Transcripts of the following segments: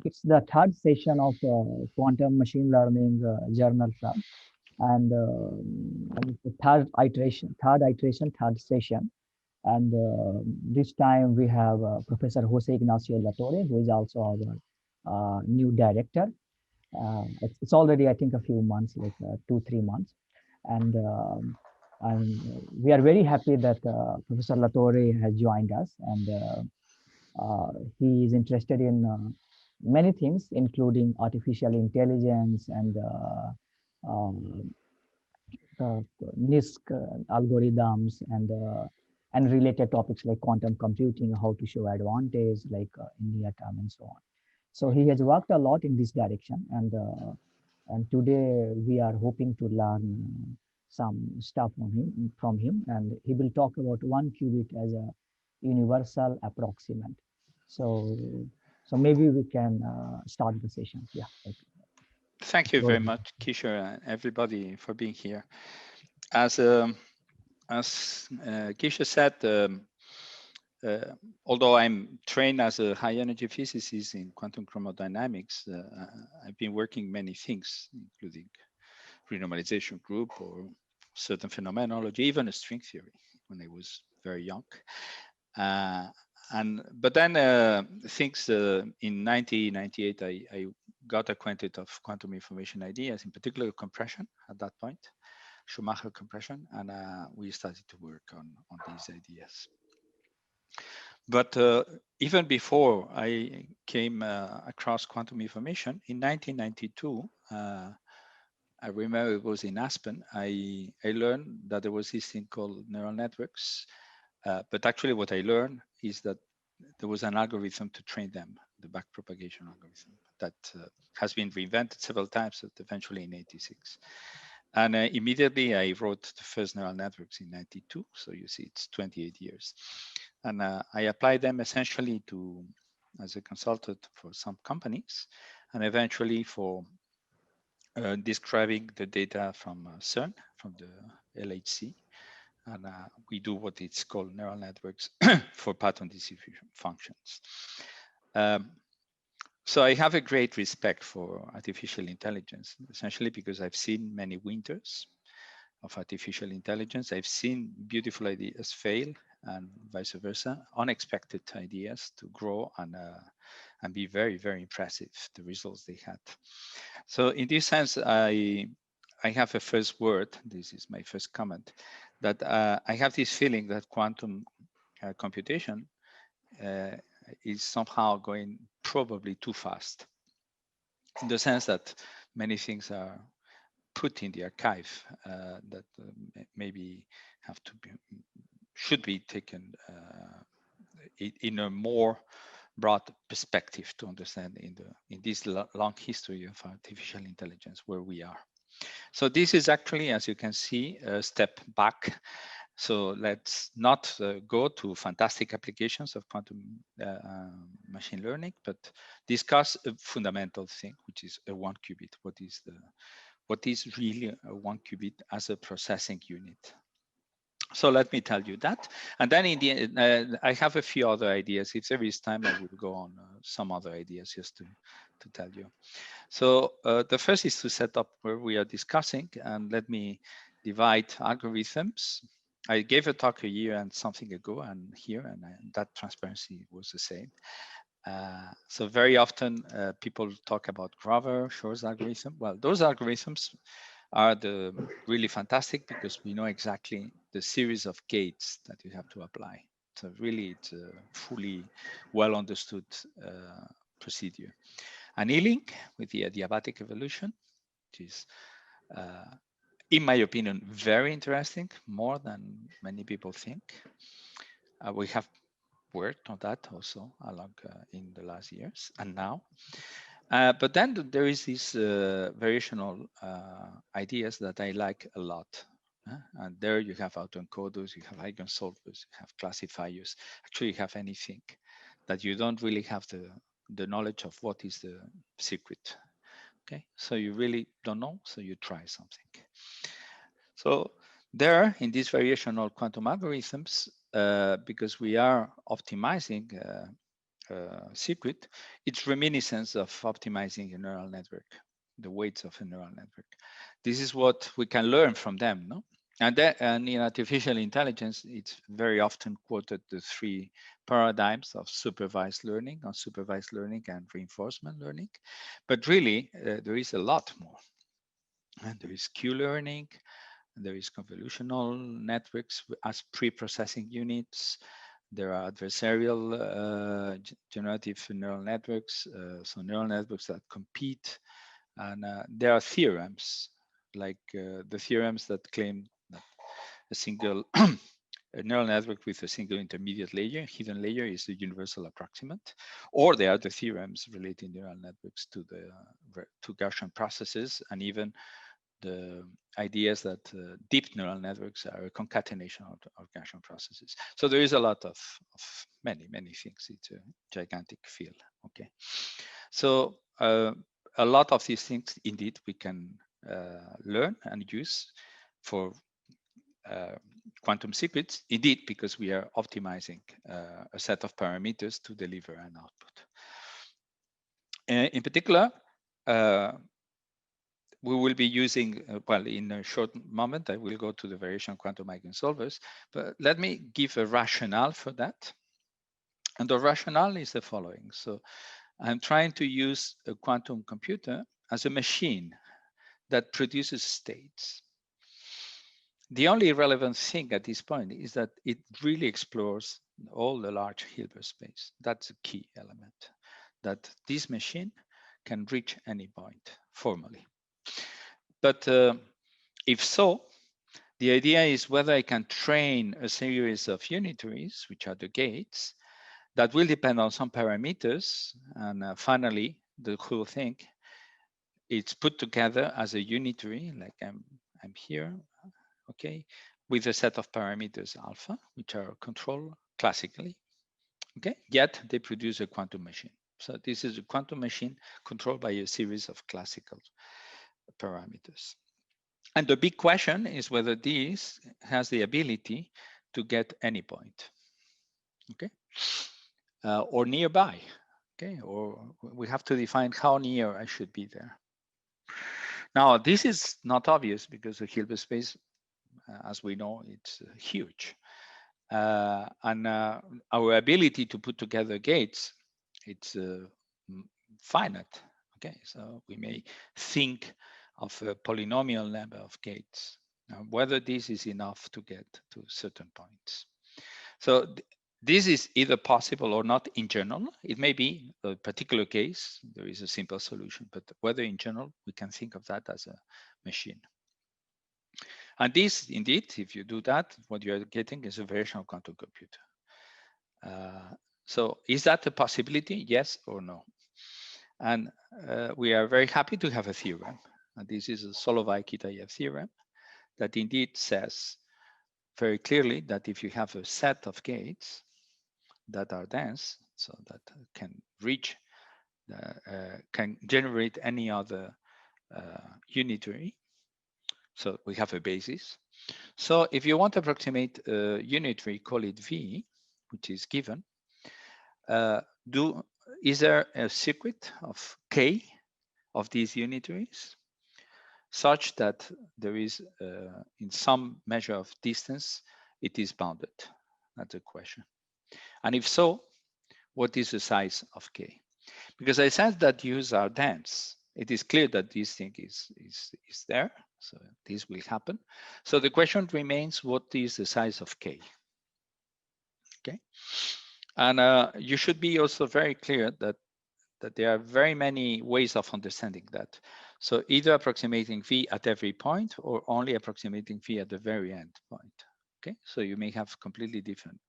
It's the third session of quantum machine learning journal club, and it's the third session. And this time we have Professor José Ignacio Latorre, who is also our new director. It's already, I think, a few months, like 2-3 months, and we are very happy that Professor Latorre has joined us, and he is interested in many things, including artificial intelligence and NISC algorithms and related topics like quantum computing, how to show advantage, like in near term and so on. So he has worked a lot in this direction, and today we are hoping to learn some stuff from him, and he will talk about one qubit as a universal approximant. So maybe we can start the session. Yeah. Thank you very much, Kishore, and everybody for being here. As Kishore said, although I'm trained as a high energy physicist in quantum chromodynamics, I've been working many things, including renormalization group or certain phenomenology, even a string theory when I was very young. But then things in 1998, I got acquainted of quantum information ideas, in particular compression at that point, Schumacher compression, and we started to work on these ideas. But even before I came across quantum information, in 1992, I remember it was in Aspen, I learned that there was this thing called neural networks. But actually what I learned is that there was an algorithm to train them, the backpropagation algorithm, that has been reinvented several times, but eventually in '86. And immediately I wrote the first neural networks in '92. So you see, it's 28 years. And I applied them essentially as a consultant for some companies, and eventually for describing the data from CERN, from the LHC. And we do what it's called neural networks for pattern distribution functions. So I have a great respect for artificial intelligence, essentially because I've seen many winters of artificial intelligence. I've seen beautiful ideas fail and vice versa, unexpected ideas to grow and be very, very impressive, the results they had. So in this sense, I have a first word, this is my first comment, that I have this feeling that quantum computation is somehow going probably too fast, in the sense that many things are put in the archive that maybe have to should be taken in a more broad perspective to understand in this long history of artificial intelligence where we are. So this is actually, as you can see, a step back. So let's not go to fantastic applications of quantum machine learning, but discuss a fundamental thing, which is a one qubit. What is really a one qubit as a processing unit? So let me tell you that. And then in the end, I have a few other ideas. If there is time, I will go on some other ideas just to tell you. So the first is to set up where we are discussing, and let me divide algorithms. I gave a talk a year and something ago, and here, and that transparency was the same. So very often people talk about Grover, Shor's algorithm. Well, those algorithms are really fantastic because we know exactly the series of gates that you have to apply. So really, it's a fully well understood procedure. Annealing with the adiabatic evolution, which is, in my opinion, very interesting, more than many people think. We have worked on that also along in the last years and now. But then there is these variational ideas that I like a lot. And there you have autoencoders, you have Eigensolvers, you have classifiers. Actually, you have anything that you don't really have the knowledge of what is the secret. Okay, so you really don't know, so you try something. So there, in these variational quantum algorithms, because we are optimizing secret, it's reminiscence of optimizing a neural network, the weights of a neural network. This is what we can learn from them, no? And in artificial intelligence, it's very often quoted the three paradigms of supervised learning, unsupervised learning, and reinforcement learning. But really, there is a lot more. And there is Q-learning, there is convolutional networks as pre-processing units. There are adversarial generative neural networks, so neural networks that compete. And there are theorems, like the theorems that claim that a single a neural network with a single intermediate layer, hidden layer, is the universal approximant. Or there are the theorems relating neural networks to Gaussian processes, and even the ideas that deep neural networks are a concatenation of Gaussian processes. So there is a lot of many things. It's a gigantic field. Okay, so a lot of these things indeed we can learn and use for quantum secrets, indeed, because we are optimizing a set of parameters to deliver an output. In particular, we will be using, well, in a short moment, I will go to the variational quantum eigensolvers, but let me give a rationale for that. And the rationale is the following. So I'm trying to use a quantum computer as a machine that produces states. The only relevant thing at this point is that it really explores all the large Hilbert space. That's a key element, that this machine can reach any point formally. But if so, the idea is whether I can train a series of unitaries, which are the gates, that will depend on some parameters. And finally, the whole thing, it's put together as a unitary, like I'm here, okay, with a set of parameters alpha, which are controlled classically, okay, yet they produce a quantum machine. So this is a quantum machine controlled by a series of classical parameters. And the big question is whether this has the ability to get any point, okay, or nearby, okay, or we have to define how near I should be there. Now, this is not obvious because the Hilbert space, as we know, it's huge. And our ability to put together gates, it's finite, okay? So we may think of a polynomial number of gates, whether this is enough to get to certain points. So this is either possible or not in general. It may be a particular case, there is a simple solution, but whether in general, we can think of that as a machine. And this, indeed, if you do that, what you're getting is a variational quantum computer. So is that a possibility, yes or no? And we are very happy to have a theorem. And this is a Solovay-Kitaev theorem that indeed says very clearly that if you have a set of gates that are dense, so that can reach, can generate any other unitary, so we have a basis. So if you want to approximate a unitary, call it V, which is given, is there a secret of K of these unitaries such that there is, in some measure of distance, it is bounded? That's a question. And if so, what is the size of K? Because I said that U's are dense. It is clear that this thing is there, so this will happen. So the question remains, what is the size of K? Okay, and you should be also very clear that there are very many ways of understanding that. So either approximating V at every point or only approximating V at the very end point. Okay, so you may have completely different.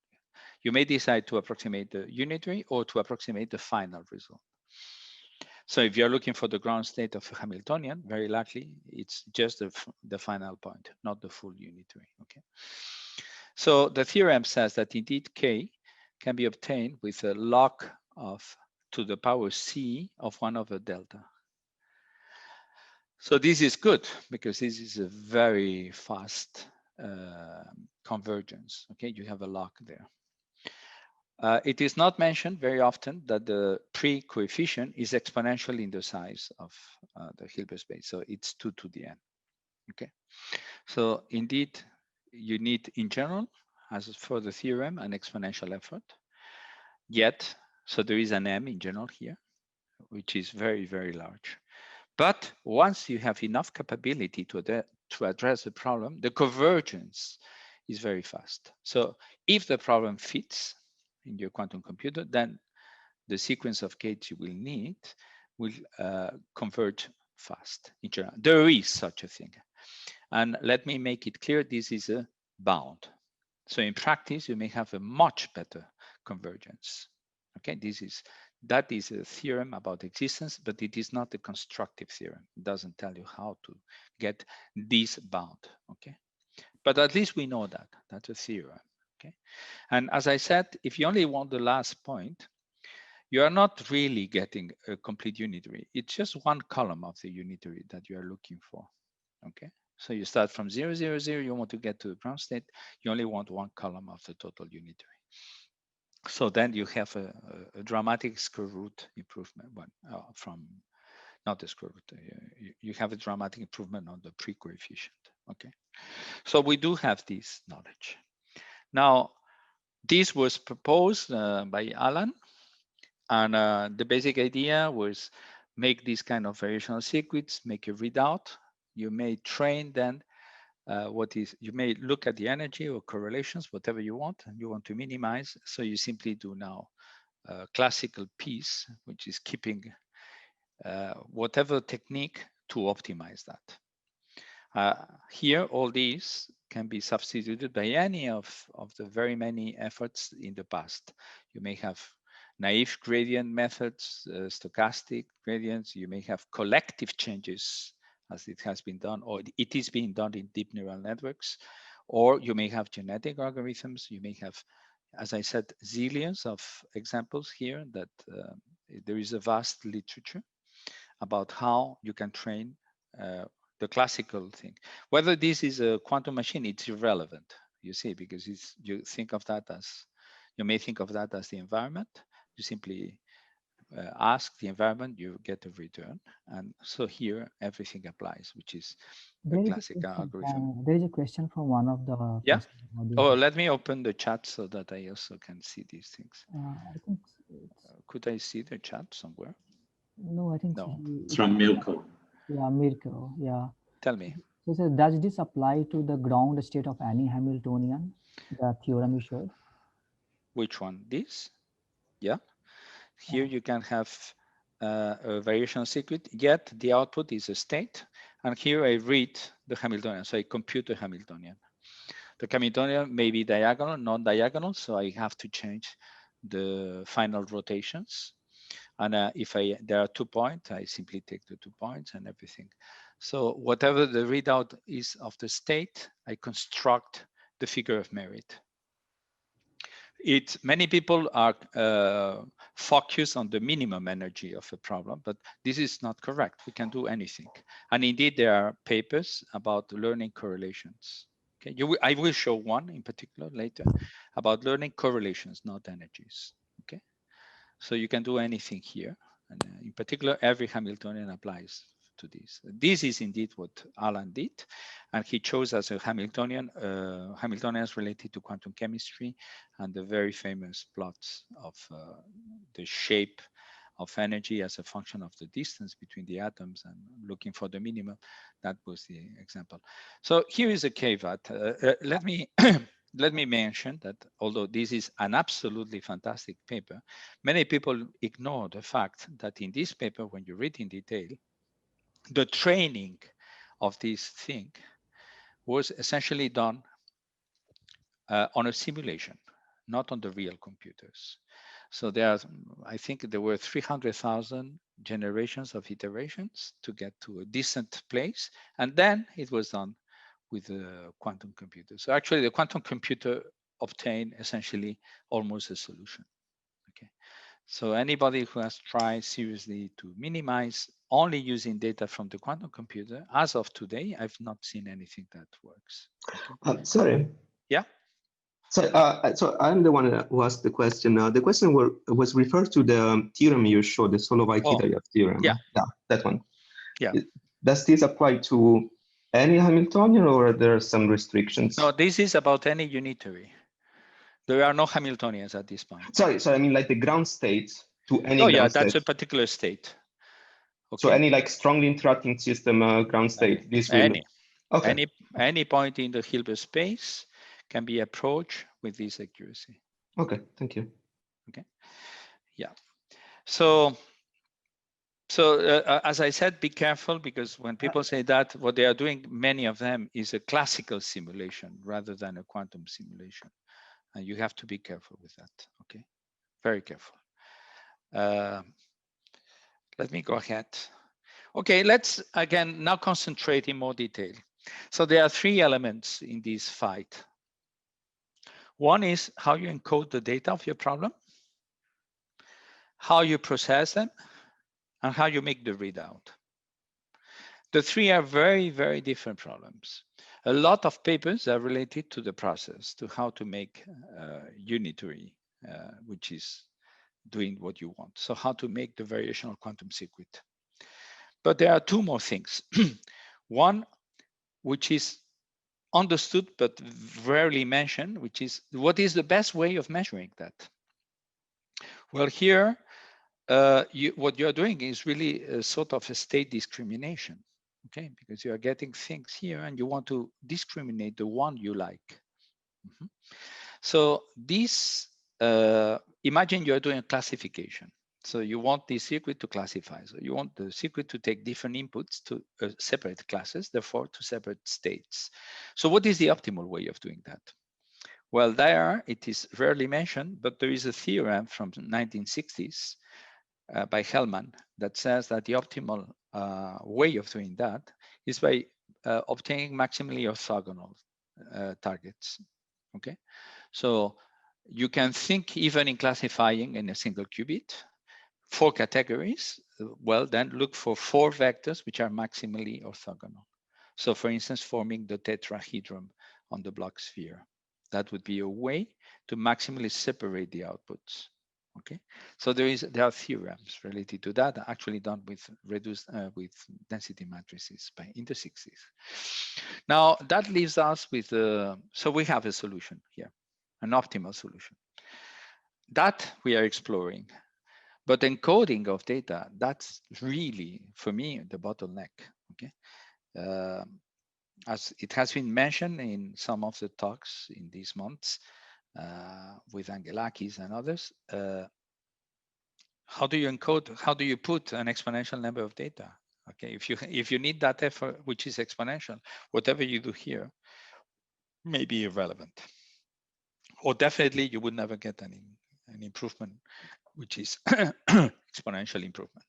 You may decide to approximate the unitary or to approximate the final result. So if you're looking for the ground state of a Hamiltonian, very likely it's just the final point, not the full unitary, okay? So the theorem says that indeed K can be obtained with a log of to the power C of 1 over delta. So this is good because this is a very fast convergence, okay? You have a log there. It is not mentioned very often that the pre-coefficient is exponential in the size of the Hilbert space. So it's 2 to the n. Okay. So indeed, you need in general, as for the theorem, an exponential effort. Yet, so there is an m in general here, which is very, very large. But once you have enough capability to address the problem, the convergence is very fast. So if the problem fits in your quantum computer, then the sequence of gates you will need will converge fast in general. There is such a thing. And let me make it clear, this is a bound. So in practice, you may have a much better convergence. Okay, that is a theorem about existence, but it is not a constructive theorem. It doesn't tell you how to get this bound. Okay, but at least we know that that's a theorem. Okay, and as I said, if you only want the last point, you are not really getting a complete unitary. It's just one column of the unitary that you are looking for. Okay, so you start from 0, 0, 0, you want to get to the ground state, you only want one column of the total unitary. So then you have a dramatic square root improvement from, not the square root, you have a dramatic improvement on the pre-coefficient. Okay, so we do have this knowledge. Now, this was proposed by Alan, and the basic idea was make this kind of variational circuits, make a readout. You may train then you may look at the energy or correlations, whatever you want, and you want to minimize. So you simply do now a classical piece, which is keeping whatever technique to optimize that. Here, all these can be substituted by any of the very many efforts in the past. You may have naive gradient methods, stochastic gradients. You may have collective changes, as it has been done, or it is being done in deep neural networks, or you may have genetic algorithms. You may have, as I said, zillions of examples here that there is a vast literature about how you can train the classical thing. Whether this is a quantum machine, it's irrelevant, you see, because you think of that as, you may think of that as the environment. You simply ask the environment, you get a return. And so here, everything applies, which is a classical algorithm. There is a question from one of the Yeah. audience. Oh, let me open the chat so that I also can see these things. I think could I see the chat somewhere? No, I think no. It's from Mirko. Yeah, Mirko. Yeah. Tell me. So, does this apply to the ground state of any Hamiltonian, the theorem you showed? Which one? This? Yeah. Here you can have a variational circuit, yet the output is a state. And here I read the Hamiltonian, so I compute the Hamiltonian. The Hamiltonian may be diagonal, non-diagonal, so I have to change the final rotations. And if there are 2 points, I simply take the 2 points and everything. So whatever the readout is of the state, I construct the figure of merit. Many people are focused on the minimum energy of a problem, but this is not correct. We can do anything. And indeed, there are papers about learning correlations. Okay, I will show one in particular later about learning correlations, not energies. Okay, so you can do anything here. And in particular, every Hamiltonian applies to this. This is indeed what Alan did, and he chose as a Hamiltonian, Hamiltonians related to quantum chemistry, and the very famous plots of the shape of energy as a function of the distance between the atoms and looking for the minimum. That was the example. So here is a caveat. Let me let me mention that although this is an absolutely fantastic paper, many people ignore the fact that in this paper, when you read in detail, the training of this thing was essentially done on a simulation, not on the real computers. So I think there were 300,000 generations of iterations to get to a decent place. And then it was done with the quantum computer. So actually the quantum computer obtained essentially almost a solution. Okay. So anybody who has tried seriously to minimize only using data from the quantum computer, as of today, I've not seen anything that works. Okay. Sorry. Yeah. So I'm the one who asked the question. The question was referred to the theorem you showed, the Solovay-Kitaev theorem. yeah, that one. yeah. Does this apply to any Hamiltonian, or there are some restrictions? No, this is about any unitary. There are no Hamiltonians at this point. Sorry, I mean like the ground state to any Oh, ground yeah, state. that's a particular state. Okay. So any like strongly interacting system ground state, this will... Okay. Any point in the Hilbert space can be approached with this accuracy. Okay, thank you. Okay. Yeah. So as I said, be careful, because when people say that, what they are doing, many of them, is a classical simulation rather than a quantum simulation. And you have to be careful with that, okay? Very careful. Let me go ahead. Okay, let's again now concentrate in more detail. So there are three elements in this fight. One is how you encode the data of your problem, how you process them, and how you make the readout. The three are very, very different problems. A lot of papers are related to the process, to how to make unitary, which is doing what you want. So how to make the variational quantum circuit. But there are two more things. One, which is understood but rarely mentioned, which is what is the best way of measuring that? Well, here, what you're doing is really a sort of a state discrimination, okay? Because you are getting things here and you want to discriminate the one you like. So this, imagine you're doing a classification. So you want the circuit to classify. So you want the circuit to take different inputs to separate classes, therefore to separate states. So what is the optimal way of doing that? Well, there it is rarely mentioned, but there is a theorem from the 1960s by Hellman that says that the optimal way of doing that is by obtaining maximally orthogonal targets, okay? So you can think even in classifying in a single qubit, 4 categories. Well, then look for 4 vectors which are maximally orthogonal. So for instance, forming the tetrahedron on the block sphere. That would be a way to maximally separate the outputs. Okay, so there are theorems related to that, actually done with reduced with density matrices in the 60s. Now that leaves us with so we have a solution here, an optimal solution that we are exploring. But encoding of data, that's really, for me, the bottleneck, okay? As it has been mentioned in some of the talks in these months with Angelakis and others, how do you encode, how do you put an exponential number of data? Okay, if you need that effort, which is exponential, whatever you do here may be irrelevant. Or definitely you would never get an improvement, which is exponential improvement,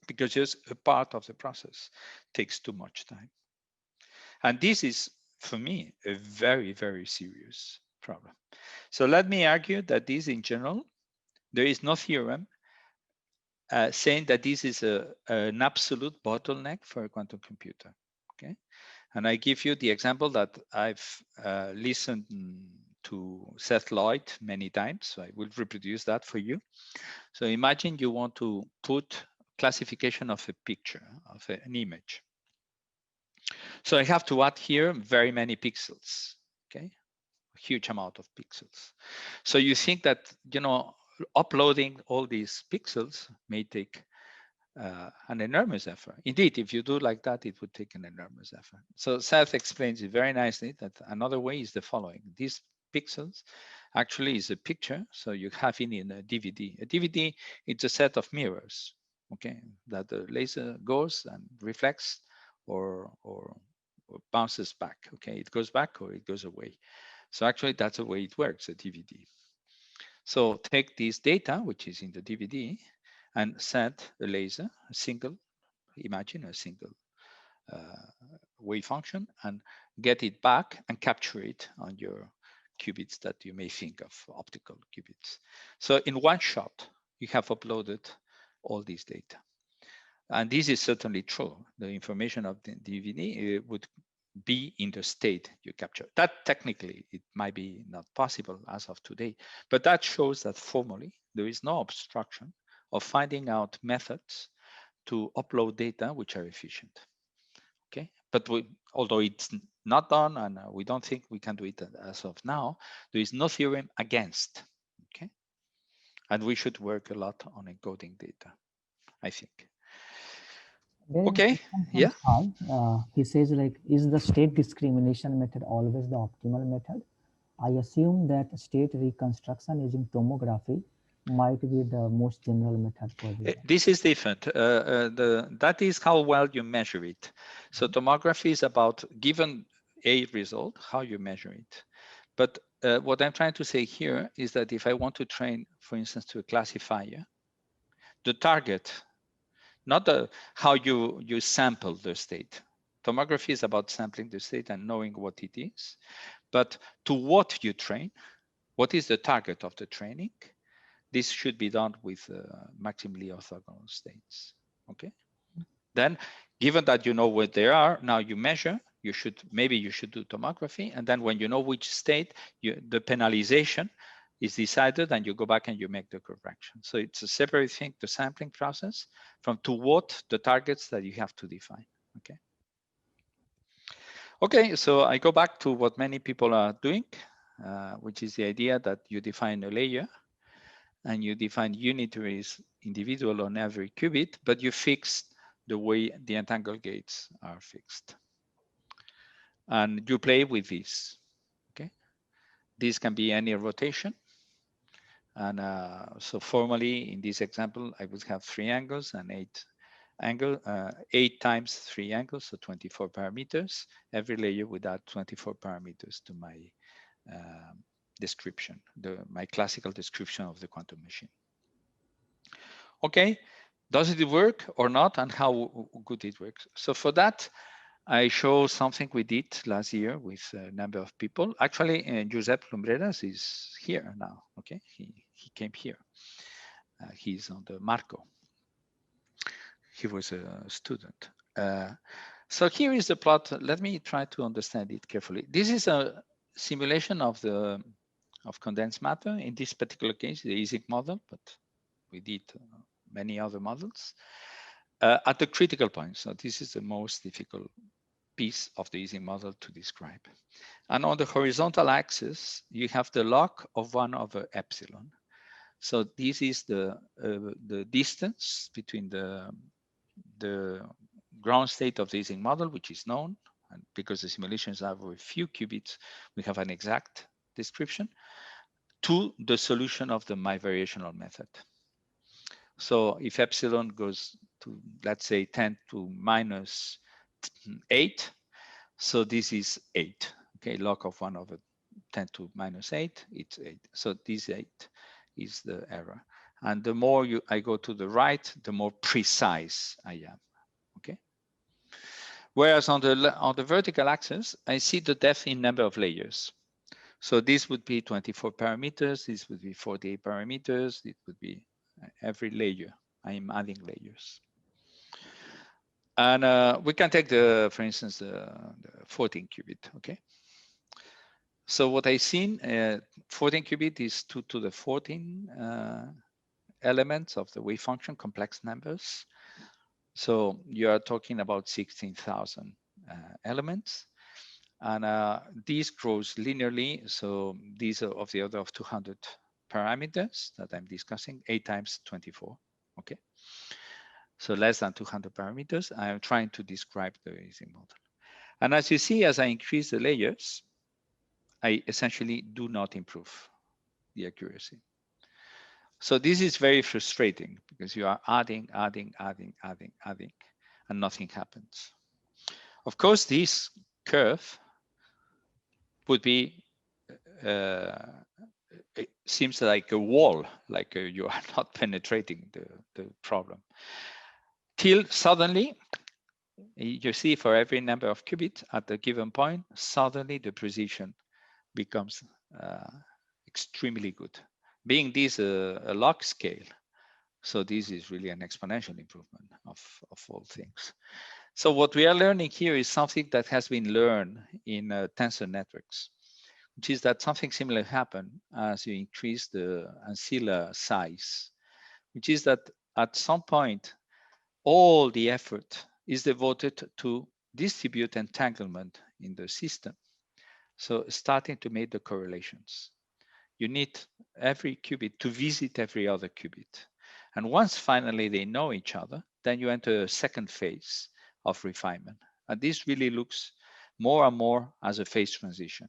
because just a part of the process takes too much time. And this is, for me, a very, very serious problem. So let me argue that this, in general, there is no theorem saying that this is an absolute bottleneck for a quantum computer, okay? And I give you the example that I've listened to Seth Lloyd many times, so I will reproduce that for you. So imagine you want to put classification of a picture, of an image. So I have to add here very many pixels, okay? A huge amount of pixels. So you think that, you know, uploading all these pixels may take an enormous effort. Indeed, if you do like that, it would take an enormous effort. So Seth explains it very nicely that another way is the following. These pixels actually is a picture. So you have it in a DVD. A DVD, it's a set of mirrors, okay, that the laser goes and reflects or bounces back, okay? It goes back or it goes away. So actually that's the way it works, a DVD. So take this data, which is in the DVD, and set a laser, a single, imagine a single wave function, and get it back and capture it on your qubits that you may think of, optical qubits. So in one shot, you have uploaded all this data. And this is certainly true. The information of the DVD would be in the state you capture. That technically, it might be not possible as of today, but that shows that formally, there is no obstruction of finding out methods to upload data which are efficient. Okay, but although it's not done and we don't think we can do it as of now, there is no theorem against. Okay, and we should work a lot on encoding data, I think. There is Okay, a question from yeah. Sai. He says, like, is the state discrimination method always the optimal method? I assume that state reconstruction using tomography might be the most general method for this. This is different. That is how well you measure it. So tomography is about, given a result, how you measure it. But what I'm trying to say here is that if I want to train, for instance, to a classifier, the target, not how you sample the state. Tomography is about sampling the state and knowing what it is. But to what you train, what is the target of the training? This should be done with maximally orthogonal states. Okay. Then, given that you know what they are, now you measure. Maybe you should do tomography, and then when you know which state, the penalization is decided, and you go back and you make the correction. So it's a separate thing, the sampling process, from to what the targets that you have to define. Okay. Okay, so I go back to what many people are doing, which is the idea that you define a layer and you define unitaries individual on every qubit, but you fix the way the entangled gates are fixed. And you play with this, okay? This can be any rotation. And so formally, in this example, I would have 3 angles and 8 times 3 angles, so 24 parameters. Every layer would add 24 parameters to my description, my classical description of the quantum machine. Okay, does it work or not, and how good it works? So for that, I show something we did last year with a number of people. Actually, José Lumbreras is here now. Okay, he came here. He's on the Marco. He was a student. So here is the plot. Let me try to understand it carefully. This is a simulation of condensed matter. In this particular case, the Ising model, but we did many other models at the critical point. So this is the most difficult piece of the Ising model to describe. And on the horizontal axis, you have the log of 1 over epsilon. So this is the distance between the ground state of the Ising model, which is known, and because the simulations are with few qubits, we have an exact description, to the solution of my variational method. So if epsilon goes to, let's say, 10 to minus 8, so this is 8. Okay, log of 1 over 10 to minus 8, it's 8. So this 8 is the error. And the more I go to the right, the more precise I am. Okay. Whereas on the vertical axis, I see the depth in number of layers. So this would be 24 parameters. This would be 48 parameters. It would be every layer. I am adding layers. And we can take for instance, the 14 qubit. Okay. So what I've seen, 14 qubit is 2 to the 14 elements of the wave function, complex numbers. So you are talking about 16,000 elements. And these grows linearly. So these are of the order of 200 parameters that I'm discussing, 8 times 24. Okay. So less than 200 parameters. I'm trying to describe the Ising model. And as you see, as I increase the layers, I essentially do not improve the accuracy. So this is very frustrating because you are adding, and nothing happens. Of course, this curve would be, it seems like a wall, like you are not penetrating the problem. Till suddenly, you see for every number of qubits at a given point, suddenly the precision becomes extremely good. Being this a log scale, so this is really an exponential improvement of all things. So what we are learning here is something that has been learned in tensor networks, which is that something similar happens as you increase the ancilla size, which is that at some point, all the effort is devoted to distribute entanglement in the system. So starting to make the correlations. You need every qubit to visit every other qubit. And once finally they know each other, then you enter a second phase of refinement. And this really looks more and more as a phase transition.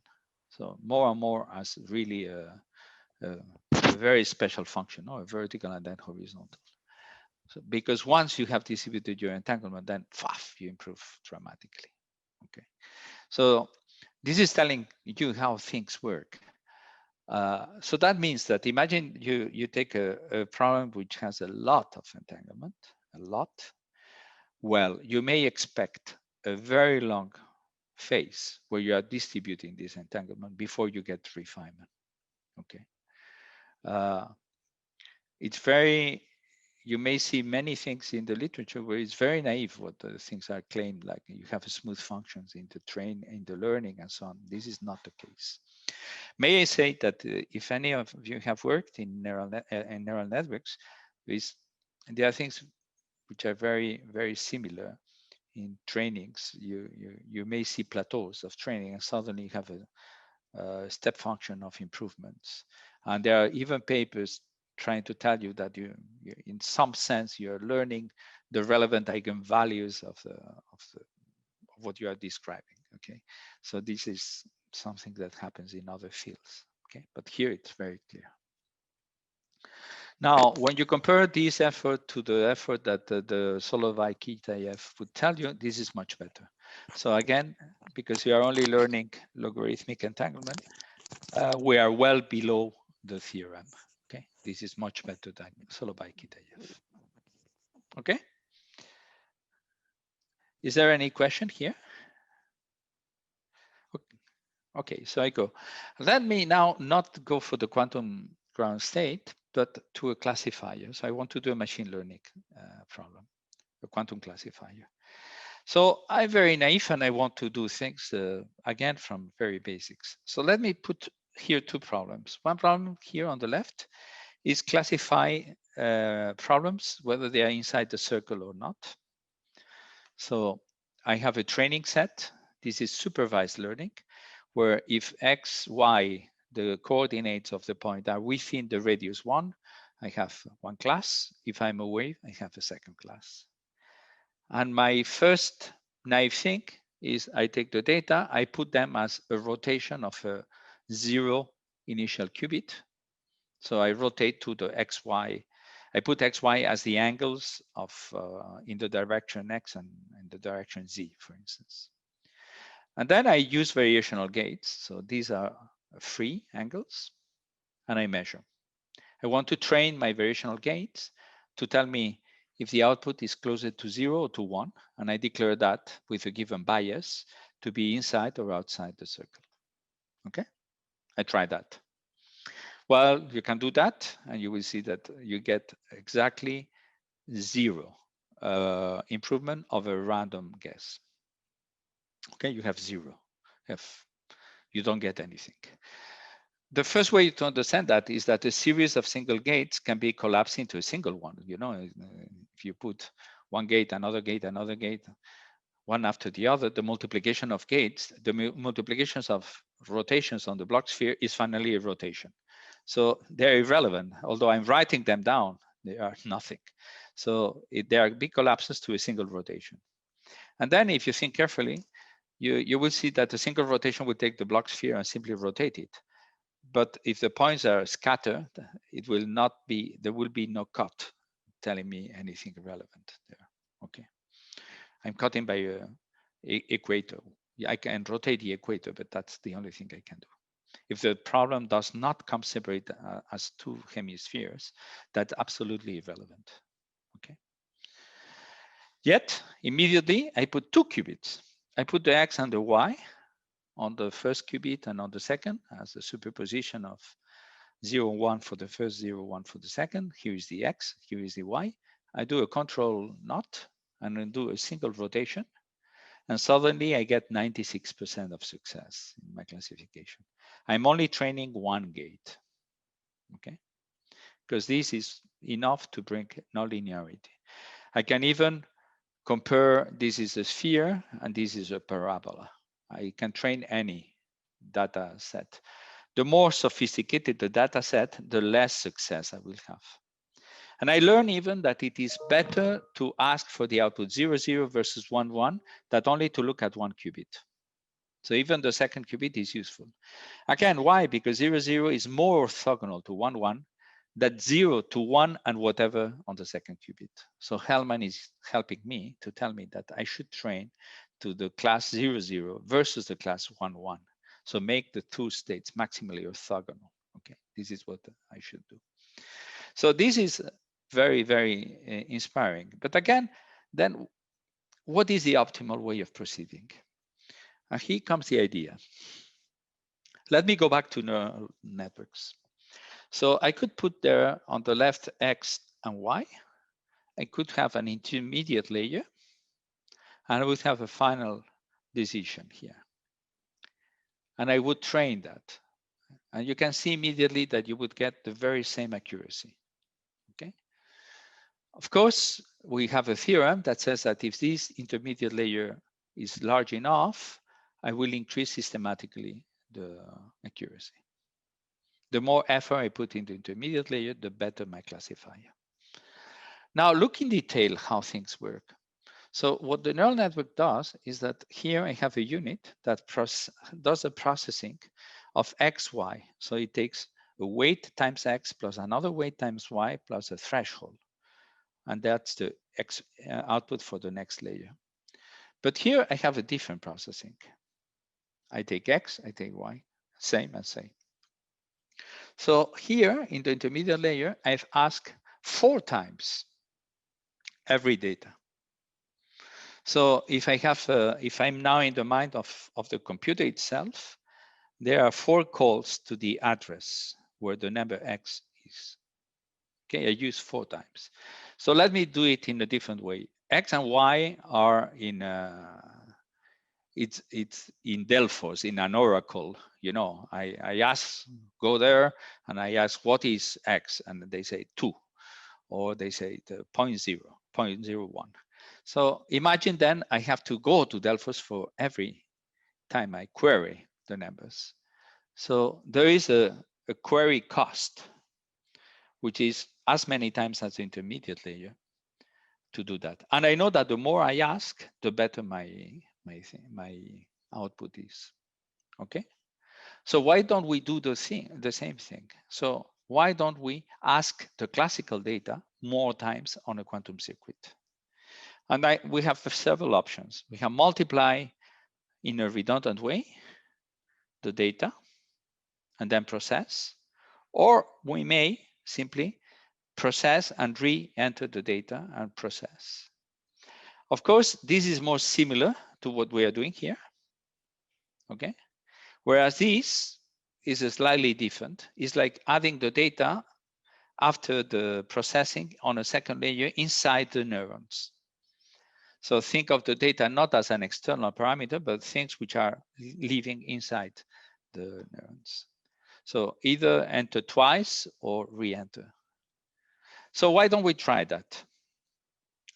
So more and more as really a very special function, or a vertical and then horizontal. So because once you have distributed your entanglement, then you improve dramatically. Okay. So this is telling you how things work. So that means that imagine you take a problem which has a lot of entanglement, a lot. Well, you may expect a very long phase where you are distributing this entanglement before you get refinement. Okay. It's very, you may see many things in the literature where it's very naive what the things are claimed, like you have smooth functions in the learning and so on. This is not the case. May I say that if any of you have worked in neural networks, there are things which are very, very similar in trainings. You may see plateaus of training and suddenly you have a step function of improvements. And there are even papers trying to tell you that you in some sense, you're learning the relevant eigenvalues of what you are describing. Okay, so this is something that happens in other fields. Okay, but here it's very clear. Now, when you compare this effort to the effort that the Solovay-Kitaev would tell you, this is much better. So again, because we are only learning logarithmic entanglement, we are well below the theorem. Okay, this is much better than Solovay-Kitaev. Okay, is there any question here? Okay, so I go. Let me now not go for the quantum ground state, but to a classifier. So I want to do a machine learning problem, a quantum classifier. So I'm very naive and I want to do things, again, from very basics. So let me put here two problems. One problem here on the left is classify problems, whether they are inside the circle or not. So I have a training set. This is supervised learning, where if x, y, the coordinates of the point are within the radius 1, I have one class. If I'm away, I have a second class. And my first naive thing is I take the data, I put them as a rotation of a 0 initial qubit. So I rotate to the xy. I put xy as the angles of in the direction x and in the direction z, for instance. And then I use variational gates. So these are free angles, and I measure. I want to train my variational gates to tell me if the output is closer to 0 or to 1, and I declare that with a given bias to be inside or outside the circle. Okay, I try that. Well, you can do that, and you will see that you get exactly 0 improvement of a random guess. Okay, you have 0. You don't get anything. The first way to understand that is that a series of single gates can be collapsed into a single one. You know, if you put one gate, another gate, another gate, one after the other, the multiplication of gates, the multiplications of rotations on the block sphere is finally a rotation. So they're irrelevant. Although I'm writing them down, they are nothing. So they are big collapses to a single rotation. And then if you think carefully, you will see that a single rotation will take the block sphere and simply rotate it. But if the points are scattered, it will not be, there will be no cut telling me anything relevant there. Okay. I'm cutting by equator. I can rotate the equator, but that's the only thing I can do. If the problem does not come separate as two hemispheres, that's absolutely irrelevant. Okay. Yet, immediately, I put two qubits. I put the x and the y on the first qubit and on the second as a superposition of 0, 1 for the first, 0, 1 for the second. Here is the x, here is the y. I do a control knot and then do a single rotation. And suddenly I get 96% of success in my classification. I'm only training one gate, okay? Because this is enough to bring nonlinearity. I can even compare, this is a sphere and this is a parabola. I can train any data set. The more sophisticated the data set, the less success I will have. And I learned even that it is better to ask for the output 0, 0 versus 1, 1, than only to look at one qubit. So even the second qubit is useful. Again, why? Because 0, 0 is more orthogonal to 1, 1 than 0 to 1 and whatever on the second qubit. So Hellman is helping me to tell me that I should train to the class 0, 0 versus the class 1, 1. So make the two states maximally orthogonal. Okay, this is what I should do. So this is very, very inspiring. But again, then what is the optimal way of proceeding? And here comes the idea. Let me go back to neural networks. So I could put there on the left X and Y. I could have an intermediate layer, and I would have a final decision here. And I would train that. And you can see immediately that you would get the very same accuracy. Okay. Of course, we have a theorem that says that if this intermediate layer is large enough, I will increase systematically the accuracy. The more effort I put in the intermediate layer, the better my classifier. Now look in detail how things work. So what the neural network does is that here I have a unit that does the processing of x, y. So it takes a weight times x plus another weight times y plus a threshold. And that's the x output for the next layer. But here I have a different processing. I take x, I take y, same and same. So here in the intermediate layer, I've asked 4 times every data. So if I have, if I'm now in the mind of the computer itself, there are 4 calls to the address where the number x is. Okay, I use 4 times. So let me do it in a different way. X and y are in it's in Delphos, in an oracle. You know, I ask, go there, and I ask what is x, and they say 2, or they say the 0.0, 0.01. So imagine then I have to go to Delphos for every time I query the numbers. So there is a query cost, which is as many times as the intermediate layer to do that. And I know that the more I ask, the better my output is. Okay. So why don't we do the same thing? So why don't we ask the classical data more times on a quantum circuit? And we have several options. We can multiply in a redundant way the data and then process, or we may simply process and re-enter the data and process. Of course, this is more similar to what we are doing here, okay? Whereas this is slightly different. It's like adding the data after the processing on a second layer inside the neurons. So think of the data not as an external parameter, but things which are living inside the neurons. So either enter twice or re-enter. So why don't we try that?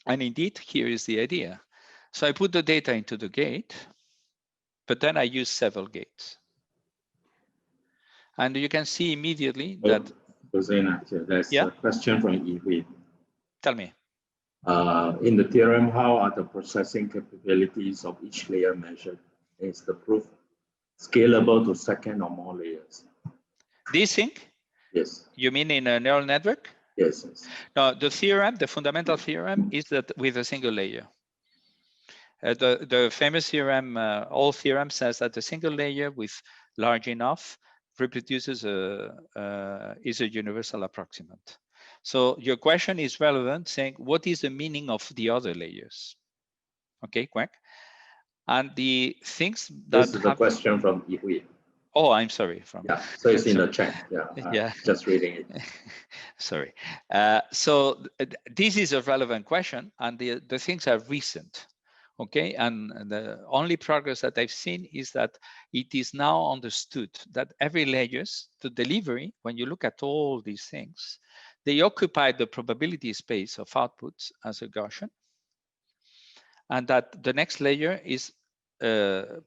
And indeed, here is the idea. So I put the data into the gate, but then I use several gates. And you can see immediately that... José, Ignacio, there's a question from Iwi. Tell me. In the theorem, how are the processing capabilities of each layer measured? Is the proof scalable to second or more layers? This thing? Yes. You mean in a neural network? Yes. Yes. No, the theorem, the fundamental theorem is that with a single layer. The famous theorem, all theorem says that a single layer with large enough reproduces is a universal approximant. So your question is relevant, saying what is the meaning of the other layers? Okay, Quack. And the things that this is a question from Iwi. Oh, I'm sorry. Yeah, so it's in the chat. Yeah, just reading it. Sorry. So this is a relevant question, and the things are recent. Okay, and the only progress that I've seen is that it is now understood that every layers, the delivery, when you look at all these things, they occupy the probability space of outputs as a Gaussian, and that the next layer is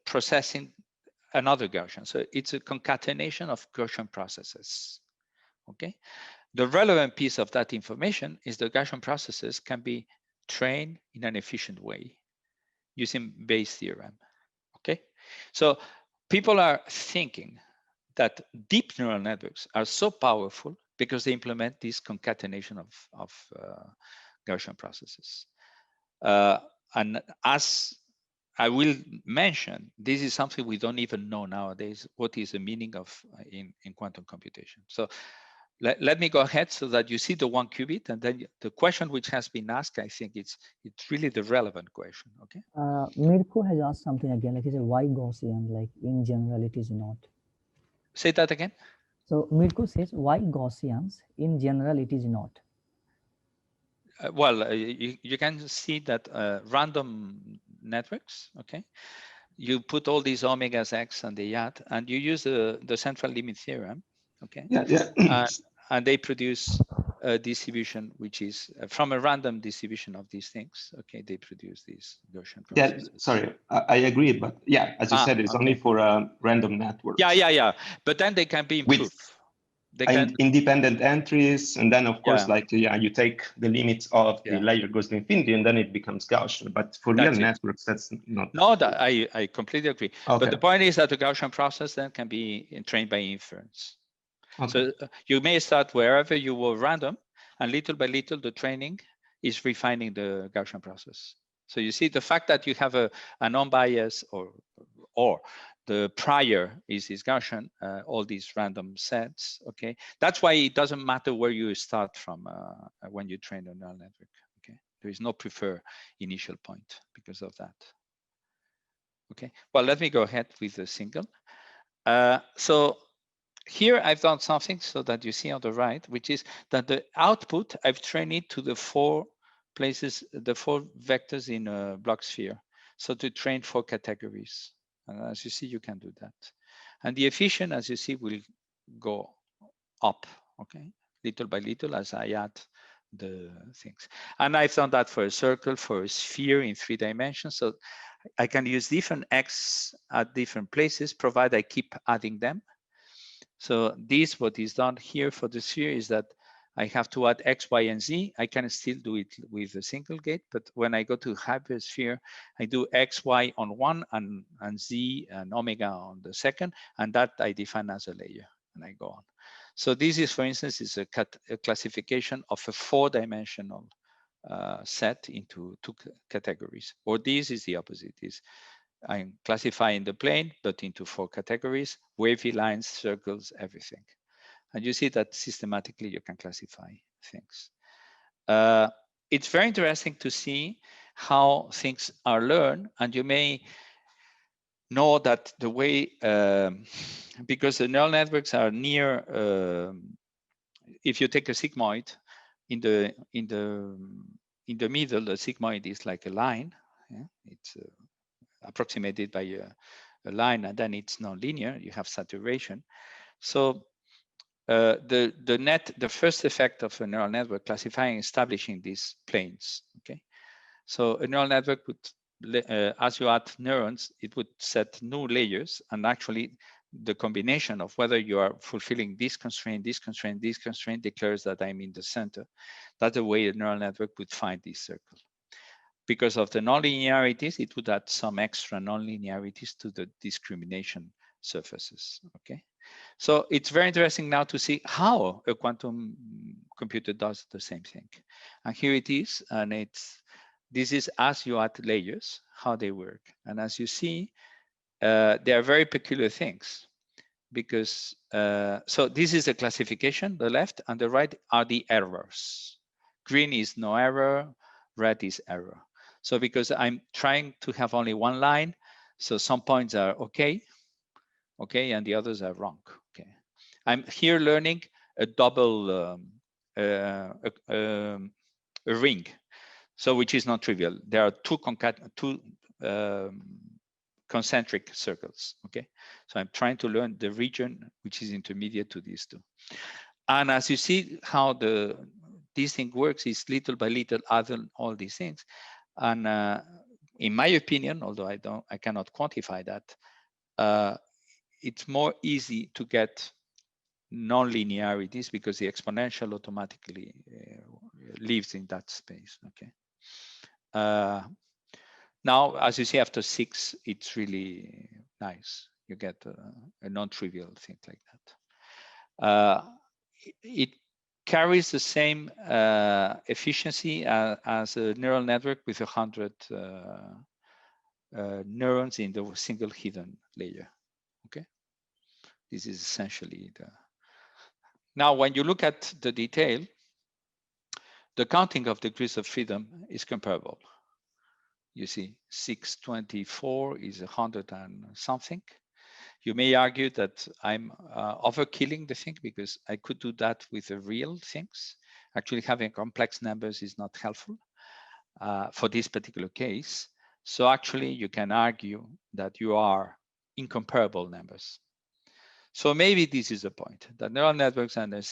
processing another Gaussian. So it's a concatenation of Gaussian processes. Okay, the relevant piece of that information is the Gaussian processes can be trained in an efficient way using Bayes' theorem. Okay, so people are thinking that deep neural networks are so powerful because they implement this concatenation of Gaussian processes. And as I will mention, this is something we don't even know nowadays, what is the meaning of in quantum computation. So let me go ahead so that you see the 1 qubit, and then the question which has been asked, I think it's really the relevant question. Okay. Mirko has asked something again, like he said, why Gaussian? Like in general, it is not. Say that again. So Mirko says, why Gaussians? In general, it is not. Well, you can see that random networks, okay, you put all these omegas x and they add, and you use the central limit theorem, okay, and they produce a distribution which is from a random distribution of these things, okay, they produce these Gaussian processes. Yeah, sorry, I agree, but yeah, as you said, it's only for a random network. Yeah, but then they can be improved. They can independent entries, and then of course, like you take the limits of the layer goes to infinity, and then it becomes Gaussian. But for real networks, that's not. No, I completely agree. Okay. But the point is that the Gaussian process then can be trained by inference. Okay. So you may start wherever you were random, and little by little, the training is refining the Gaussian process. So you see the fact that you have a non-bias or the prior is Gaussian, all these random sets, okay? That's why it doesn't matter where you start from when you train a neural network, okay? There is no preferred initial point because of that. Okay, well, let me go ahead with the single. So here I've done something so that you see on the right, which is that the output, I've trained it to the 4 places, the 4 vectors in a block sphere. So to train 4 categories. As you see, you can do that. And the efficient, as you see, will go up, okay? Little by little as I add the things. And I've done that for a circle, for a sphere in 3 dimensions. So I can use different X at different places, provided I keep adding them. So this, what is done here for the sphere is that I have to add X, Y, and Z. I can still do it with a single gate, but when I go to hypersphere, I do X, Y on one and Z and omega on the second, and that I define as a layer, and I go on. So this is, for instance, is a classification of a 4-dimensional set into 2 categories, or this is the opposite. I'm classifying the plane, but into 4 categories, wavy lines, circles, everything. And you see that systematically you can classify things. It's very interesting to see how things are learned, and you may know that the way, because the neural networks are near, if you take a sigmoid, in the middle, the sigmoid is like a line. Yeah? It's approximated by a line, and then it's nonlinear. You have saturation. So the first effect of a neural network classifying, establishing these planes. Okay, so a neural network would, as you add neurons, it would set new layers, and actually the combination of whether you are fulfilling this constraint, this constraint, this constraint declares that I'm in the center. That's the way a neural network would find this circle. Because of the nonlinearities, it would add some extra nonlinearities to the discrimination surfaces, okay? So it's very interesting now to see how a quantum computer does the same thing. And here it is, and this is as you add layers, how they work. And as you see, they are very peculiar things because, so this is the classification, the left and the right are the errors. Green is no error, red is error. So because I'm trying to have only one line, so some points are okay, and the others are wrong, okay. I'm here learning a double, a ring. So which is not trivial. There are two concentric circles. Okay, so I'm trying to learn the region which is intermediate to these two. And as you see how this thing works is little by little add all these things. And in my opinion, although I cannot quantify that, it's more easy to get non-linearities because the exponential automatically lives in that space. Okay. Now, as you see, after 6, it's really nice. You get a non-trivial thing like that. It carries the same efficiency as a neural network with 100 neurons in the single hidden layer. Okay, this is essentially the. Now, when you look at the detail, the counting of degrees of freedom is comparable. You see, 624 is 100 and something. You may argue that I'm overkilling the thing because I could do that with the real things. Actually, having complex numbers is not helpful for this particular case. So actually, you can argue that you are incomparable numbers. So maybe this is the point, that neural networks and a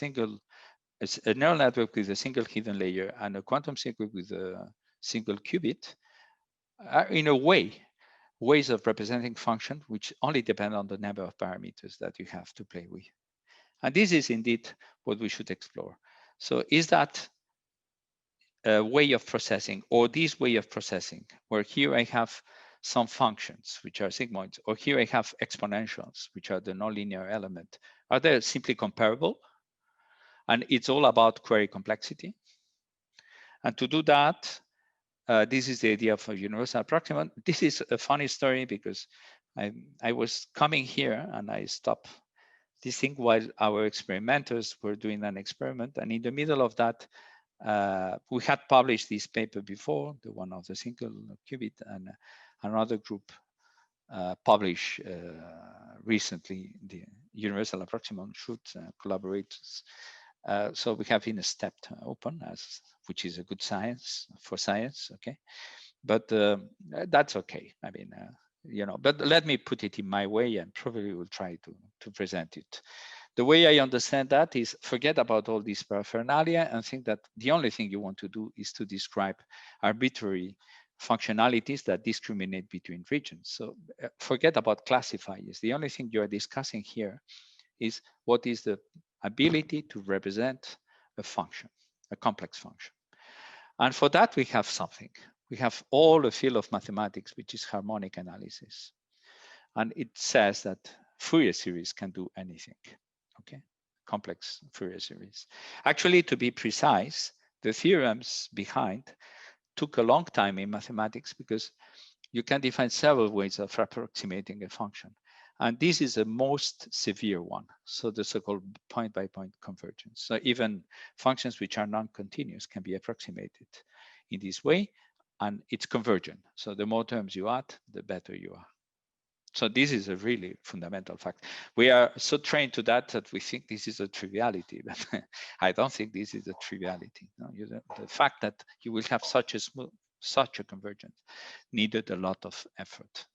neural network with a single hidden layer and a quantum circuit with a single qubit are in a way ways of representing function which only depend on the number of parameters that you have to play with. And this is indeed what we should explore. So is that a way of processing, or this way of processing, where here I have some functions which are sigmoids, or here I have exponentials which are the nonlinear element, are they simply comparable? And it's all about query complexity. And to do that, this is the idea of a universal approximant. This is a funny story because I was coming here and I stopped this thing while our experimenters were doing an experiment. And in the middle of that, we had published this paper before, the one of the single qubit, and another group published recently the universal approximant should collaborate. So we have in a stepped open, which is a good science for science, okay? But that's okay. I mean, you know, but let me put it in my way and probably will try to present it. The way I understand that is forget about all these paraphernalia and think that the only thing you want to do is to describe arbitrary functionalities that discriminate between regions. So forget about classifiers. The only thing you are discussing here is what is the ability to represent a function, a complex function. And for that, we have something. We have all the field of mathematics, which is harmonic analysis. And it says that Fourier series can do anything, okay? Complex Fourier series. Actually, to be precise, the theorems behind took a long time in mathematics because you can define several ways of approximating a function. And this is the most severe one. So the so-called point-by-point convergence. So even functions which are non-continuous can be approximated in this way, and it's convergent. So the more terms you add, the better you are. So this is a really fundamental fact. We are so trained to that we think this is a triviality, but I don't think this is a triviality. No, the fact that you will have such a convergence needed a lot of effort.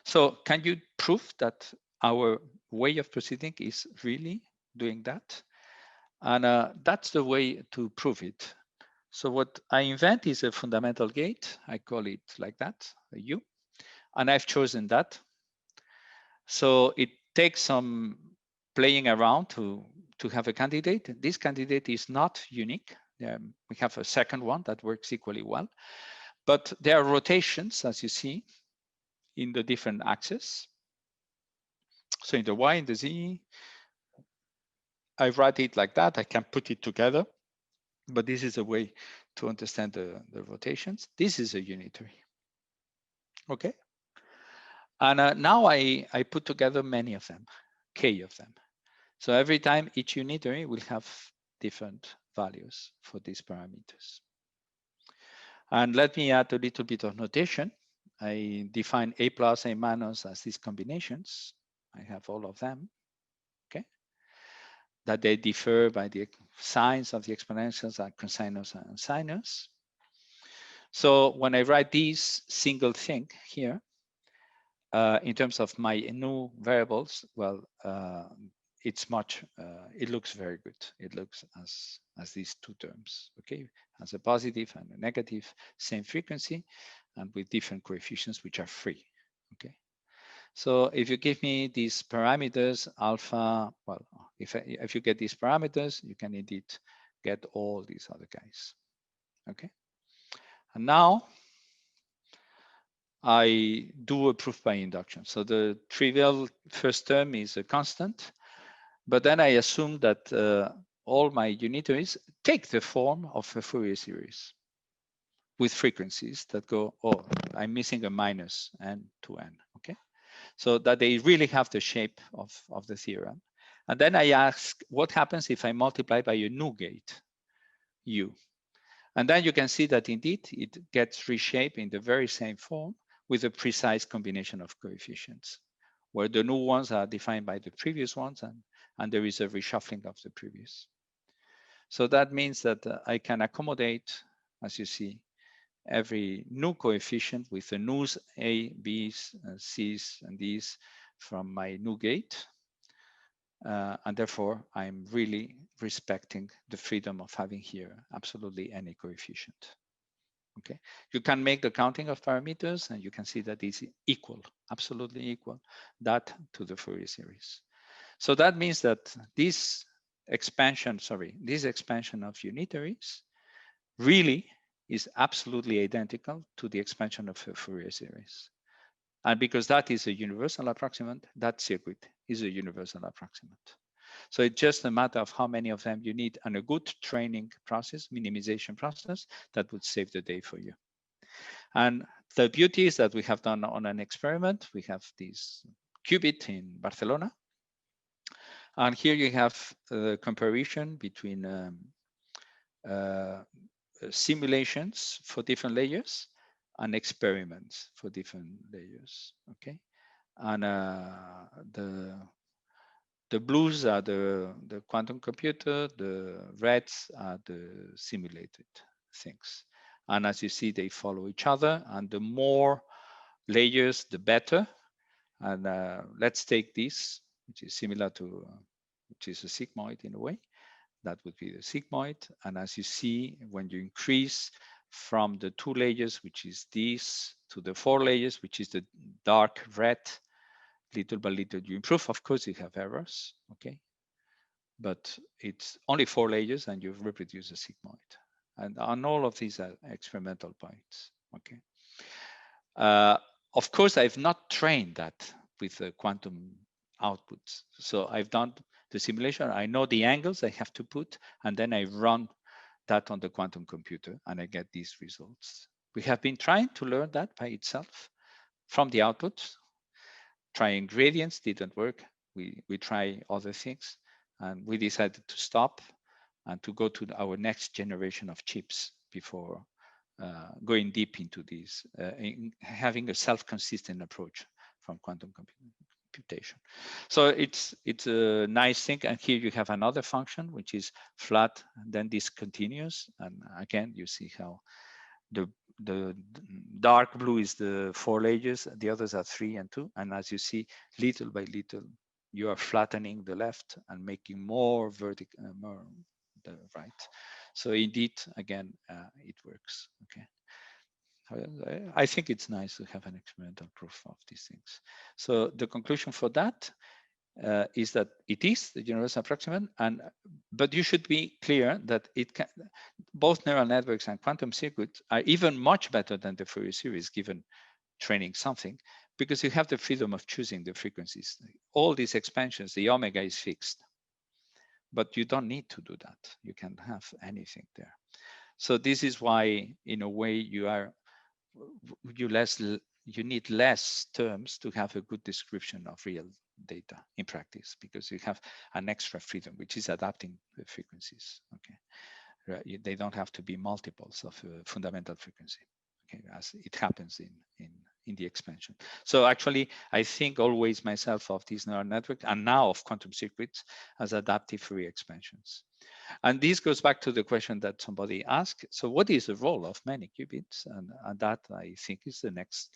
So can you prove that our way of proceeding is really doing that? And that's the way to prove it. So what I invent is a fundamental gate. I call it like that, a U. And I've chosen that. So it takes some playing around to have a candidate. This candidate is not unique. We have a second one that works equally well. But there are rotations, as you see, in the different axes. So in the Y, in the Z, I write it like that. I can put it together. But this is a way to understand the rotations. This is a unitary. Okay. And now I put together many of them, K of them. So every time each unitary will have different values for these parameters. And let me add a little bit of notation. I define A plus, A minus as these combinations. I have all of them, okay? That they differ by the signs of the exponentials are cosinus and sinus. So when I write this single thing here, in terms of my new variables, well, it's much, it looks very good. It looks as these two terms, okay? As a positive and a negative, same frequency, and with different coefficients, which are free, okay? So if you give me these parameters, alpha, well, if you get these parameters, you can indeed get all these other guys, okay? And now I do a proof by induction. So the trivial first term is a constant, but then I assume that all my unitaries take the form of a Fourier series with frequencies that go, oh, I'm missing a minus n to n, okay? So that they really have the shape of the theorem. And then I ask, what happens if I multiply by a new gate, u? And then you can see that indeed it gets reshaped in the very same form with a precise combination of coefficients, where the new ones are defined by the previous ones, and there is a reshuffling of the previous. So that means that I can accommodate, as you see, every new coefficient with the news A, B's, C's, and D's from my new gate. And therefore, I'm really respecting the freedom of having here absolutely any coefficient. Okay, you can make the counting of parameters, and you can see that it's equal, absolutely equal, that to the Fourier series. So that means that this expansion of unitaries really is absolutely identical to the expansion of a Fourier series. And because that is a universal approximant, that circuit is a universal approximant. So it's just a matter of how many of them you need and a good training process, minimization process, that would save the day for you. And the beauty is that we have done on an experiment, we have this qubit in Barcelona. And here you have a comparison between simulations for different layers and experiments for different layers, okay? And the blues are the quantum computer, the reds are the simulated things. And as you see, they follow each other, and the more layers, the better. And let's take this, which is similar to, which is a sigmoid in a way. That would be the sigmoid. And as you see, when you increase from the 2 layers, which is this, to the 4 layers, which is the dark red, little by little you improve. Of course, you have errors, okay? But it's only 4 layers and you've reproduced a sigmoid. And on all of these are experimental points, okay? Of course, I've not trained that with the quantum outputs. So I've done the simulation. I know the angles I have to put, and then I run that on the quantum computer, and I get these results. We have been trying to learn that by itself from the outputs. Trying gradients didn't work. We try other things, and we decided to stop and to go to our next generation of chips before going deep into these, having a self-consistent approach from quantum computation. So it's a nice thing. And here you have another function, which is flat, and then this continues. And again, you see how the dark blue is the 4 layers, the others are 3 and 2. And as you see, little by little, you are flattening the left and making more vertical, more the right. So indeed, again, it works, okay. I think it's nice to have an experimental proof of these things. So the conclusion for that is that it is the universal approximant, but you should be clear that it can, both neural networks and quantum circuits are even much better than the Fourier series given training something, because you have the freedom of choosing the frequencies. All these expansions, the omega is fixed, but you don't need to do that. You can have anything there. So this is why, in a way, you need less terms to have a good description of real data in practice, because you have an extra freedom, which is adapting the frequencies. Okay, they don't have to be multiples of a fundamental frequency. Okay, as it happens in in the expansion. So actually, I think always myself of these neural networks and now of quantum secrets as adaptive Fourier expansions. And this goes back to the question that somebody asked. So what is the role of many qubits? And that I think is the next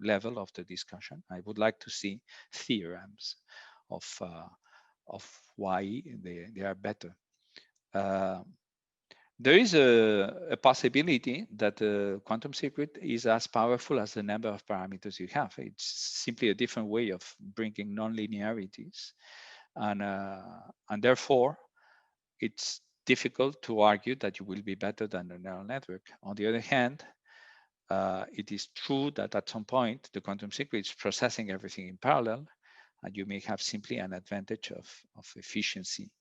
level of the discussion. I would like to see theorems of why they are better. There is a possibility that the quantum secret is as powerful as the number of parameters you have. It's simply a different way of bringing non-linearities. And therefore, it's difficult to argue that you will be better than the neural network. On the other hand, it is true that at some point, the quantum secret is processing everything in parallel, and you may have simply an advantage of efficiency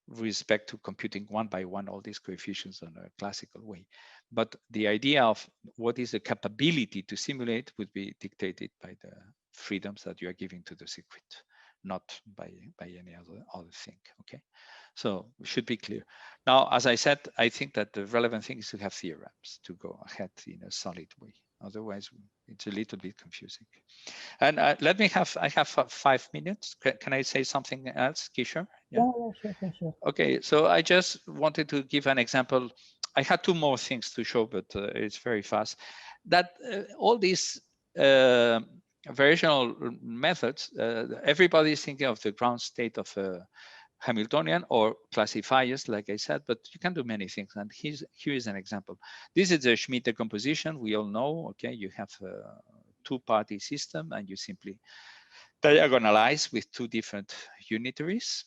with respect to computing one by one all these coefficients in a classical way. But the idea of what is the capability to simulate would be dictated by the freedoms that you are giving to the secret, not by any other thing, okay? So we should be clear. Now, as I said, I think that the relevant thing is to have theorems to go ahead in a solid way. Otherwise, it's a little bit confusing. And I have 5 minutes. Can I say something else, Kishore? Yeah, sure. Okay, so I just wanted to give an example. I had 2 more things to show, but it's very fast. That all these variational methods, everybody's thinking of the ground state of a Hamiltonian or classifiers, like I said, but you can do many things. And here is an example. This is a Schmidt decomposition. We all know, okay, you have a 2-party system and you simply diagonalize with 2 different unitaries.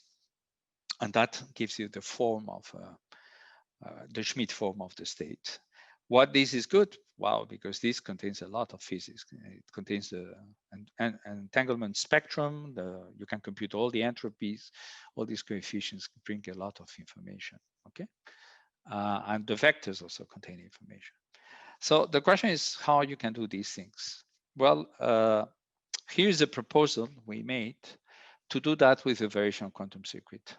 And that gives you the form of the Schmidt form of the state. What this is good? Wow, because this contains a lot of physics. It contains an entanglement spectrum. You can compute all the entropies, all these coefficients bring a lot of information, okay? And the vectors also contain information. So the question is how you can do these things. Well, here's a proposal we made to do that with a variational quantum secret.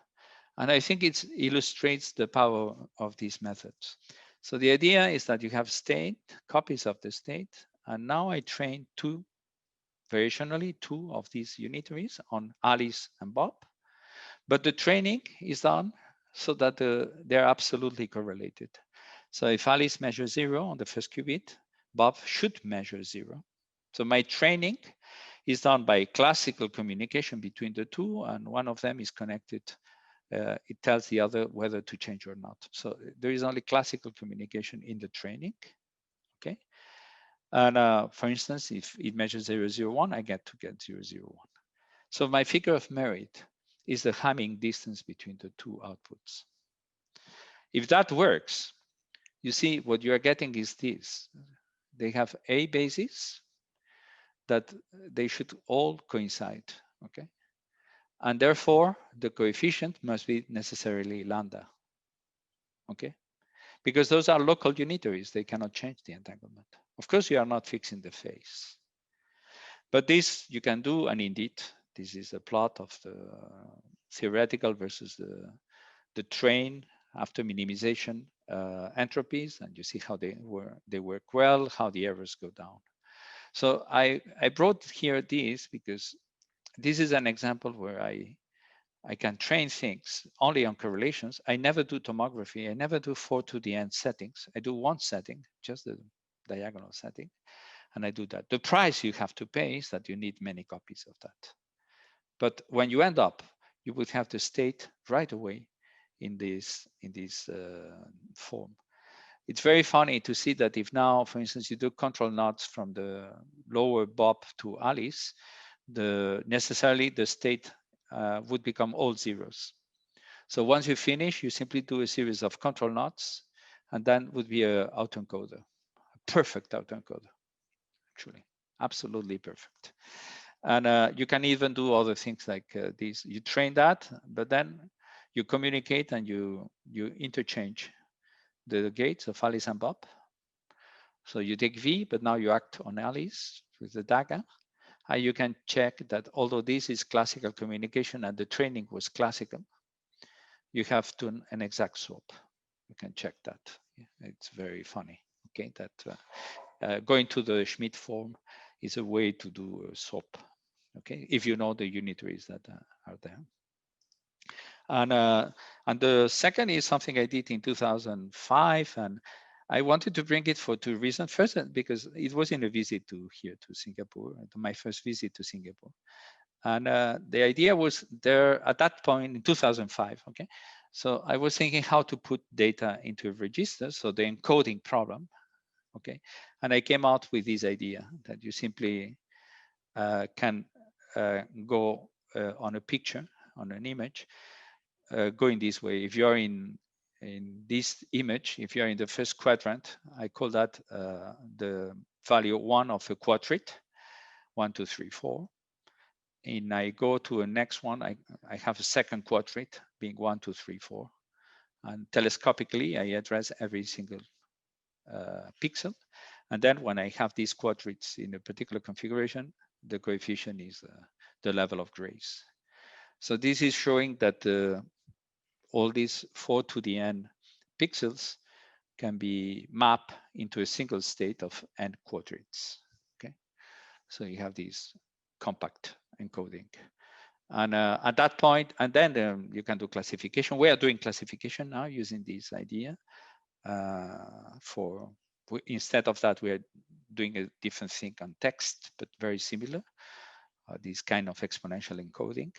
And I think it illustrates the power of these methods. So the idea is that you have state, copies of the state, and now I train variationally two of these unitaries on Alice and Bob. But the training is done so that they're absolutely correlated. So if Alice measures 0 on the first qubit, Bob should measure 0. So my training is done by classical communication between the two, and one of them is connected. It tells the other whether to change or not. So there is only classical communication in the training, okay? And for instance, if it measures 001, I get 001. So my figure of merit is the Hamming distance between the two outputs. If that works, you see what you are getting is this. They have A bases that they should all coincide, okay? And therefore, the coefficient must be necessarily lambda, okay? Because those are local unitaries, they cannot change the entanglement. Of course, you are not fixing the phase. But this you can do, and indeed, this is a plot of the theoretical versus the train after minimization entropies, and you see how they work well, how the errors go down. So I brought here this because this is an example where I can train things only on correlations. I never do tomography. I never do 4 to the end settings. I do one setting, just the diagonal setting, and I do that. The price you have to pay is that you need many copies of that. But when you end up, you would have the state right away in this form. It's very funny to see that if now, for instance, you do control knots from the lower Bob to Alice, necessarily the state would become all zeros. So once you finish, you simply do a series of control knots, and then would be an autoencoder, a perfect autoencoder, actually, absolutely perfect. And you can even do other things like these. You train that, but then you communicate and you interchange the gates of Alice and Bob. So you take V, but now you act on Alice with the dagger. And you can check that although this is classical communication and the training was classical, you have done an exact swap. You can check that. It's very funny, okay? That going to the Schmidt form is a way to do a swap. Okay, if you know the unitaries that are there. And the second is something I did in 2005, and I wanted to bring it for two reasons. First, because it was in a visit to Singapore, my first visit to Singapore. And the idea was there at that point in 2005, okay? So I was thinking how to put data into a register, so the encoding problem, okay? And I came out with this idea that you simply can go on a picture, on an image, going this way. If you're in this image, if you're in the first quadrant, I call that the value 1 of a quadrit, 1, 2, 3, 4. And I go to a next one, I have a second quadrit being 1, 2, 3, 4. And telescopically, I address every single pixel. And then when I have these quadrits in a particular configuration, the coefficient is the level of grace. So this is showing that all these 4 to the n pixels can be mapped into a single state of n quadrits. Okay, so you have these compact encoding. And at that point, and then you can do classification. We are doing classification now using this idea. Instead of that, we are doing a different thing on text, but very similar. This kind of exponential encoding.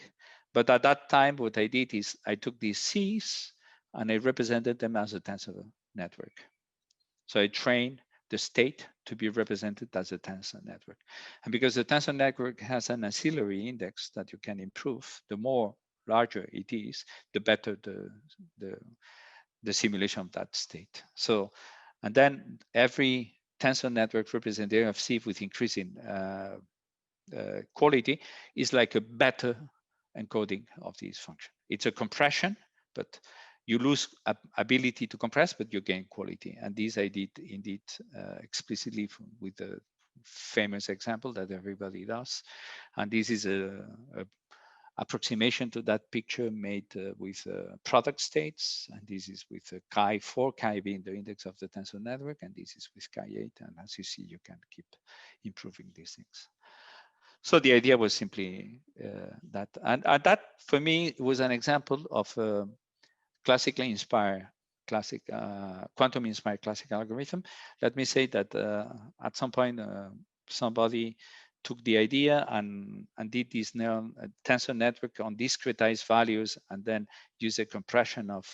But at that time, what I did is I took these C's and I represented them as a tensor network. So I trained the state to be represented as a tensor network. And because the tensor network has an ancillary index that you can improve, the more larger it is, the better the simulation of that state. So, and then every tensor network representative of C with increasing quality is like a better encoding of this function. It's a compression, but you lose ability to compress, but you gain quality. And this I did indeed explicitly with the famous example that everybody does. And this is a approximation to that picture made with product states. And this is with chi 4, chi being the index of the tensor network. And this is with chi 8. And as you see, you can keep improving these things. So the idea was simply that. And that, for me, was an example of classically inspired quantum inspired classical algorithm. Let me say that at some point somebody took the idea and did this tensor network on discretized values, and then used a compression of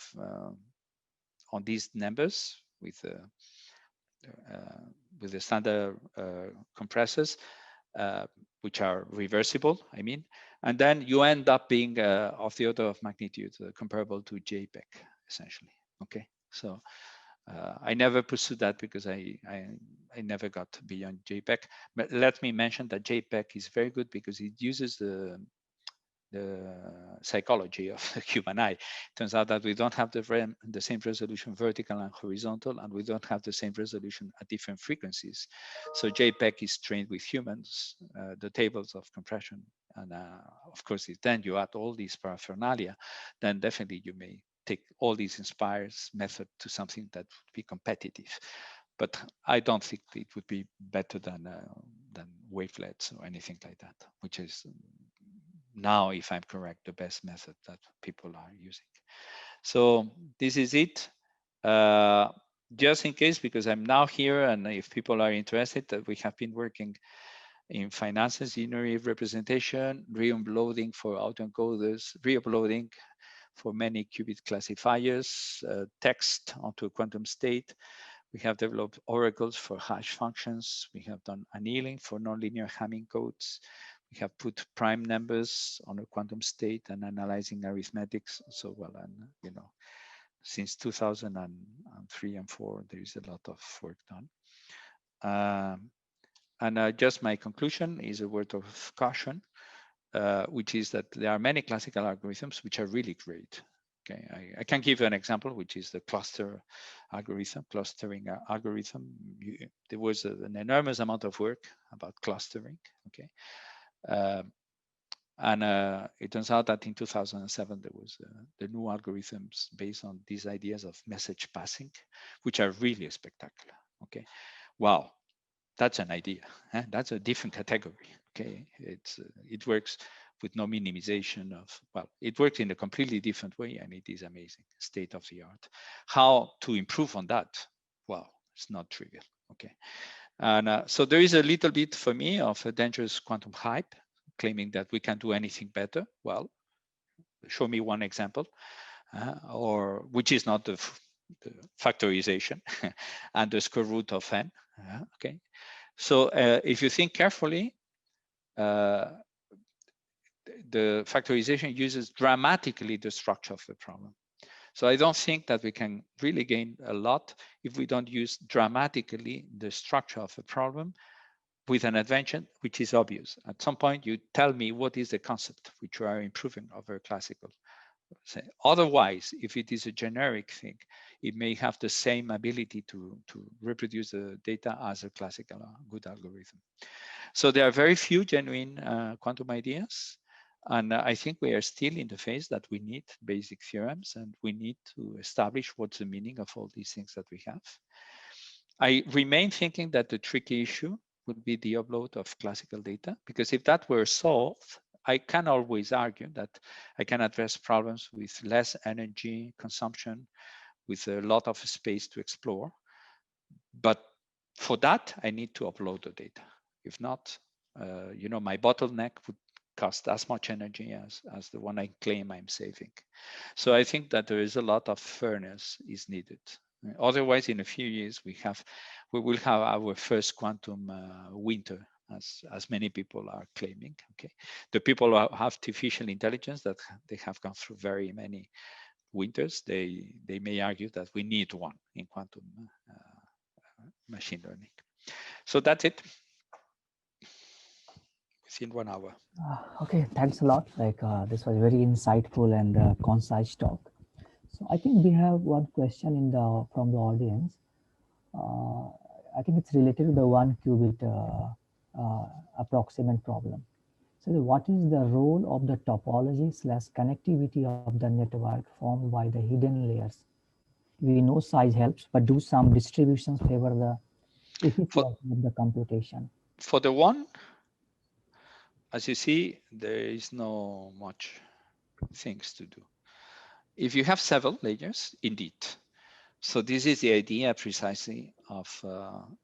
on these numbers with the standard compressors, which are reversible, I mean, and then you end up being of the order of magnitude comparable to JPEG, essentially. Okay, so I never pursued that because I never got beyond JPEG. But let me mention that JPEG is very good because it uses the psychology of the human eye. It turns out that we don't have the same resolution vertical and horizontal, and we don't have the same resolution at different frequencies. So JPEG is trained with humans, the tables of compression. And of course, if then you add all these paraphernalia, then definitely you may take all these inspired method to something that would be competitive. But I don't think it would be better than wavelets or anything like that, which is now, if I'm correct, the best method that people are using. So this is it. Just in case, because I'm now here, and if people are interested, that we have been working in finances, unary representation, re-uploading for autoencoders, re-uploading for many qubit classifiers, text onto a quantum state. We have developed oracles for hash functions. We have done annealing for nonlinear Hamming codes. We have put prime numbers on a quantum state and analyzing arithmetics. So, well, and you know, since 2003 and 4, there is a lot of work done. And just my conclusion is a word of caution, which is that there are many classical algorithms which are really great. Okay, I can give you an example, which is the clustering algorithm. There was an enormous amount of work about clustering. Okay, and it turns out that in 2007 there was the new algorithms based on these ideas of message passing, which are really spectacular. Okay, wow, That's an idea. That's a different category. Okay, it works with no minimization of, well, it works in a completely different way, and it is amazing, state of the art. How to improve on that? Well, it's not trivial. Okay, and so there is a little bit for me of a dangerous quantum hype, claiming that we can do anything better. Well, show me one example, or which is not the factorization and the square root of n. Okay, so if you think carefully, the factorization uses dramatically the structure of the problem. So I don't think that we can really gain a lot if we don't use dramatically the structure of the problem with an adventure which is obvious. At some point, you tell me what is the concept which you are improving over classical. Otherwise, if it is a generic thing, it may have the same ability to reproduce the data as a classical good algorithm. So there are very few genuine quantum ideas. And I think we are still in the phase that we need basic theorems, and we need to establish what's the meaning of all these things that we have. I remain thinking that the tricky issue would be the upload of classical data, because if that were solved, I can always argue that I can address problems with less energy consumption, with a lot of space to explore. But for that, I need to upload the data. If not, you know, my bottleneck would cost as much energy as the one I claim I'm saving. So I think that there is a lot of fairness is needed. Otherwise, in a few years, we will have our first quantum winter, as many people are claiming. Okay, the people who have artificial intelligence, that they have gone through very many winters, they may argue that we need one in quantum machine learning. So that's it. Within 1 hour. Okay, thanks a lot. This was very insightful and concise talk. So I think we have one question from the audience. I think it's related to the 1 qubit approximant problem. So what is the role of the topology / connectivity of the network formed by the hidden layers? We know size helps, but do some distributions favor the efficiency of the computation? For the one, as you see, there is no much things to do. If you have several layers, indeed. So this is the idea precisely of,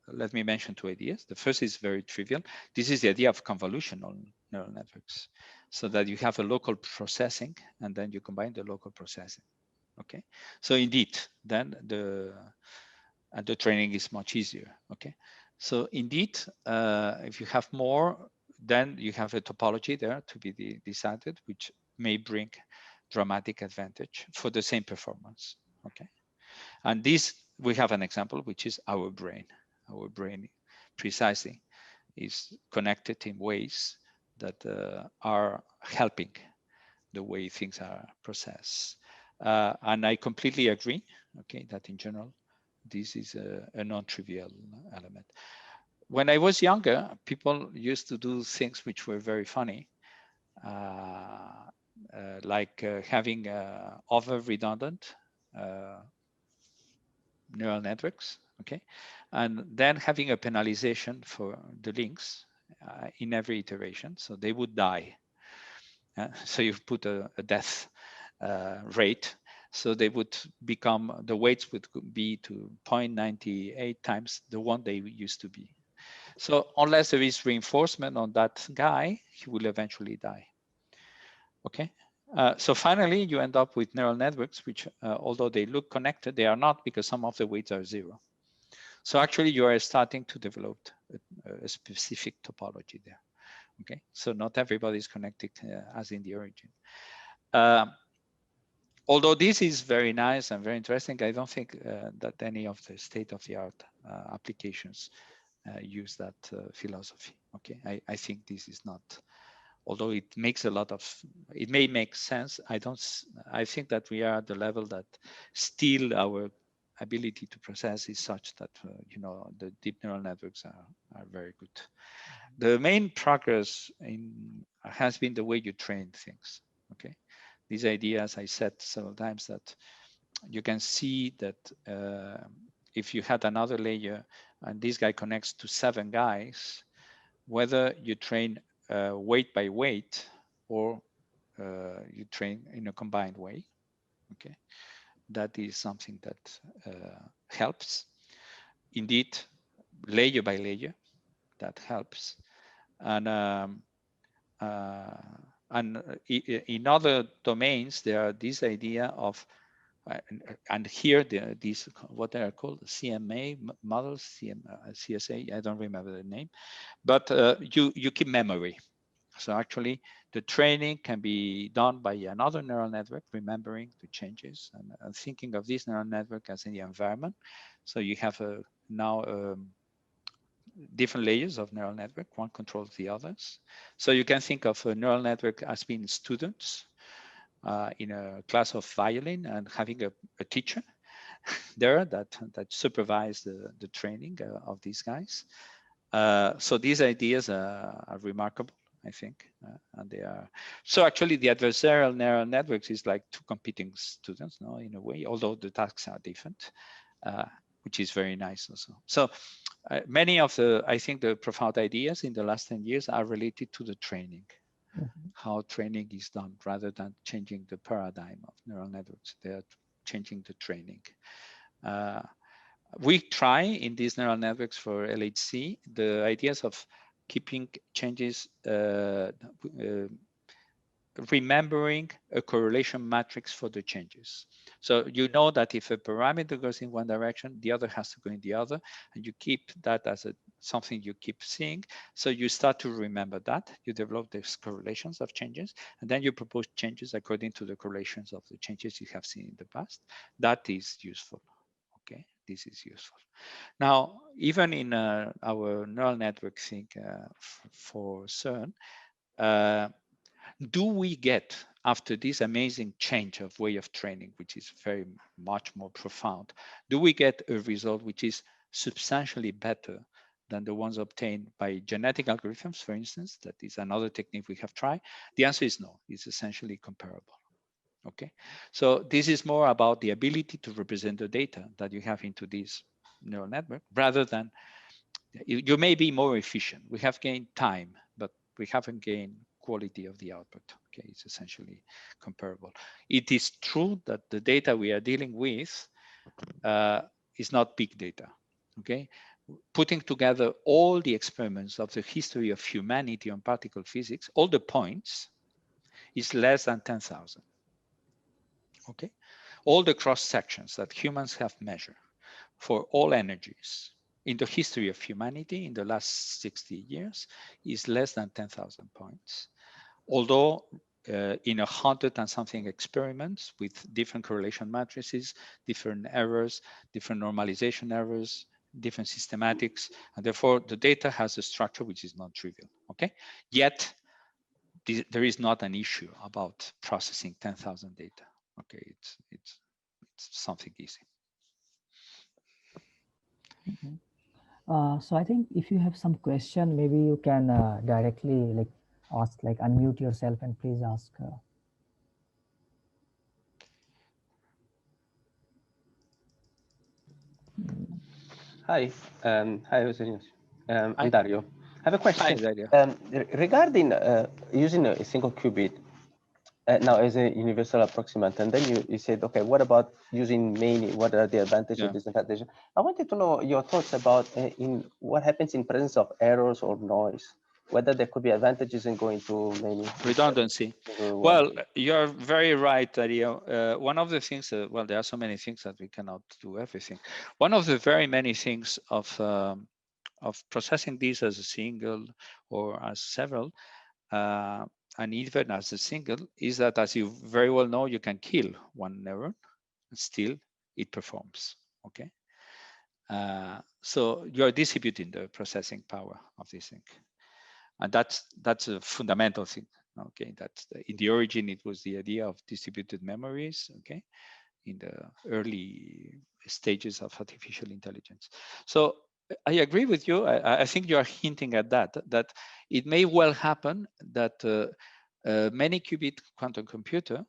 let me mention 2 ideas. The first is very trivial. This is the idea of convolutional neural networks, so that you have a local processing and then you combine the local processing. Okay, so indeed, then the training is much easier. Okay, so indeed, if you have more, then you have a topology there to be decided, which may bring dramatic advantage for the same performance. Okay, and this, we have an example, which is our brain. Our brain precisely is connected in ways that are helping the way things are processed. And I completely agree, okay, that in general, this is a non-trivial element. When I was younger, people used to do things which were very funny, like having over-redundant neural networks, okay, and then having a penalization for the links in every iteration, so they would die. So you've put a death rate, so they would become, the weights would be to 0.98 times the one they used to be. So unless there is reinforcement on that guy, he will eventually die. Okay. So finally, you end up with neural networks, which, although they look connected, they are not, because some of the weights are 0. So actually, you are starting to develop a specific topology there. Okay, so not everybody is connected as in the origin. Although this is very nice and very interesting, I don't think that any of the state-of-the-art applications use that philosophy. Okay, I think this is not. Although it makes a lot of, it may make sense. I think that we are at the level that still our ability to process is such that, you know, the deep neural networks are very good. The main progress has been the way you train things, okay? These ideas, I said several times, that you can see that if you had another layer and this guy connects to 7 guys, whether you train weight by weight or you train in a combined way. Okay, that is something that helps. Indeed, layer by layer, that helps. And in other domains, there are this idea of, and here these what they are called CMA models, CSA. I don't remember the name, but you keep memory. So actually, the training can be done by another neural network, remembering the changes and thinking of this neural network as in the environment. So you have now different layers of neural network. One controls the others. So you can think of a neural network as being students in a class of violin and having a teacher there that supervise the training of these guys. So these ideas are remarkable, I think, and they are. So actually, the adversarial neural networks is like two competing students, no, in a way, although the tasks are different, which is very nice also. So many of I think the profound ideas in the last 10 years are related to the training, how training is done, rather than changing the paradigm of neural networks. They are changing the training. We try in these neural networks for LHC, the ideas of keeping changes, remembering a correlation matrix for the changes. So you know that if a parameter goes in one direction, the other has to go in the other, and you keep that as something you keep seeing. So you start to remember that, you develop these correlations of changes, and then you propose changes according to the correlations of the changes you have seen in the past. That is useful. Okay, this is useful. Now, even in our neural network thing for CERN, do we get, after this amazing change of way of training, which is very much more profound, do we get a result which is substantially better than the ones obtained by genetic algorithms, for instance? That is another technique we have tried. The answer is no, it's essentially comparable. Okay, so this is more about the ability to represent the data that you have into this neural network, rather than, you may be more efficient. We have gained time, but we haven't gained quality of the output. Okay, it's essentially comparable. It is true that the data we are dealing with is not big data. Okay, putting together all the experiments of the history of humanity on particle physics, all the points, is less than 10,000. Okay, all the cross sections that humans have measured for all energies in the history of humanity in the last 60 years is less than 10,000 points. Although in 100 and something experiments with different correlation matrices, different errors, different normalization errors, different systematics, and therefore the data has a structure which is not trivial. Okay, yet there is not an issue about processing 10,000 data. Okay, it's something easy. So I think if you have some question, maybe you can directly ask, unmute yourself and please ask. Hi, hi, José. I'm Dario. I have a question. Hi, Dario. Regarding using a single qubit now as a universal approximant, and then you said, okay, what about using many? What are the advantages and disadvantages? I wanted to know your thoughts about in what happens in presence of errors or noise, whether there could be advantages in going to many. Redundancy. Well, you're very right, Dario. One of the things, well, there are so many things that we cannot do everything. One of the very many things of processing these as a single or as several, and even as a single, is that, as you very well know, you can kill one neuron and still it performs. Okay, so you're distributing the processing power of this thing, and that's a fundamental thing. Okay, that's in the origin. It was the idea of distributed memories. Okay, in the early stages of artificial intelligence. So I agree with you. I think you are hinting at that it may well happen that many qubit quantum computer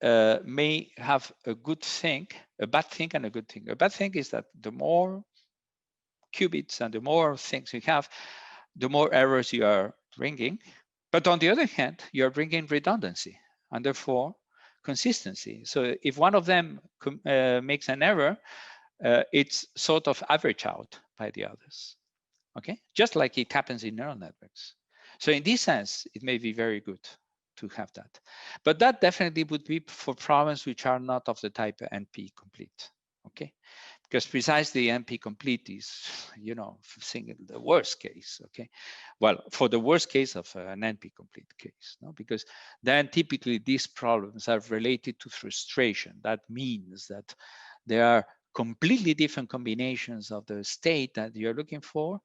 may have a good thing, a bad thing, and a good thing. A bad thing is that the more qubits and the more things you have, the more errors you are bringing. But on the other hand, you are bringing redundancy and therefore consistency. So if one of them makes an error, it's sort of averaged out by the others. Okay, just like it happens in neural networks. So in this sense, it may be very good to have that. But that definitely would be for problems which are not of the type NP complete. Okay, because precisely NP complete is, you know, the worst case. Okay, well, for the worst case of an NP complete case, no, because then typically these problems are related to frustration. That means that there are completely different combinations of the state that you're looking for,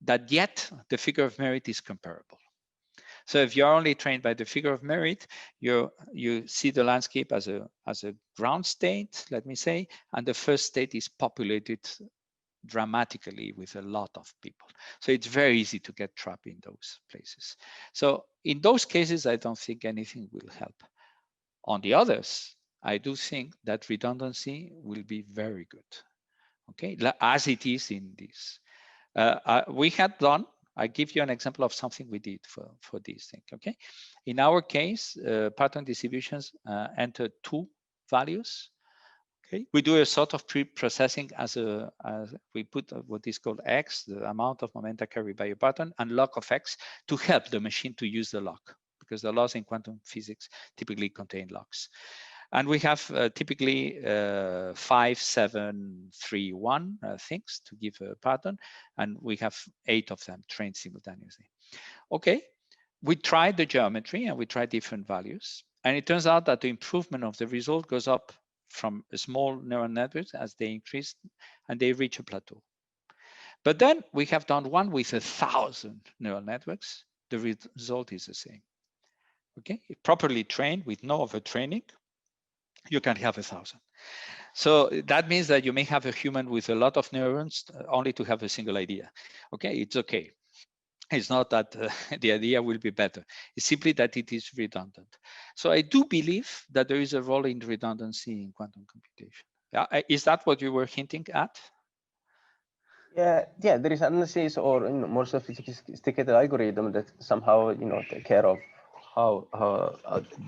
that yet the figure of merit is comparable. So if you're only trained by the figure of merit, you see the landscape as a ground state, let me say, and the first state is populated dramatically with a lot of people. So it's very easy to get trapped in those places. So in those cases, I don't think anything will help. On the others, I do think that redundancy will be very good, okay, as it is in this. We had done, I give you an example of something we did for this thing, okay? In our case, pattern distributions enter 2 values, okay? We do a sort of pre-processing as we put what is called X, the amount of momenta carried by a pattern, and log of X to help the machine to use the log, because the laws in quantum physics typically contain logs. And we have typically 5, 7, 3, 1 things to give a pattern, and we have 8 of them trained simultaneously. Okay, we tried the geometry and we tried different values, and it turns out that the improvement of the result goes up from a small neural networks as they increase and they reach a plateau. But then we have done one with 1,000 neural networks. The result is the same. Okay, properly trained with no overtraining, you can have 1,000. So that means that you may have a human with a lot of neurons only to have a single idea. Okay, it's okay. It's not that the idea will be better. It's simply that it is redundant. So I do believe that there is a role in redundancy in quantum computation. Is that what you were hinting at? Yeah, there is analysis or more sophisticated algorithm that somehow take care of how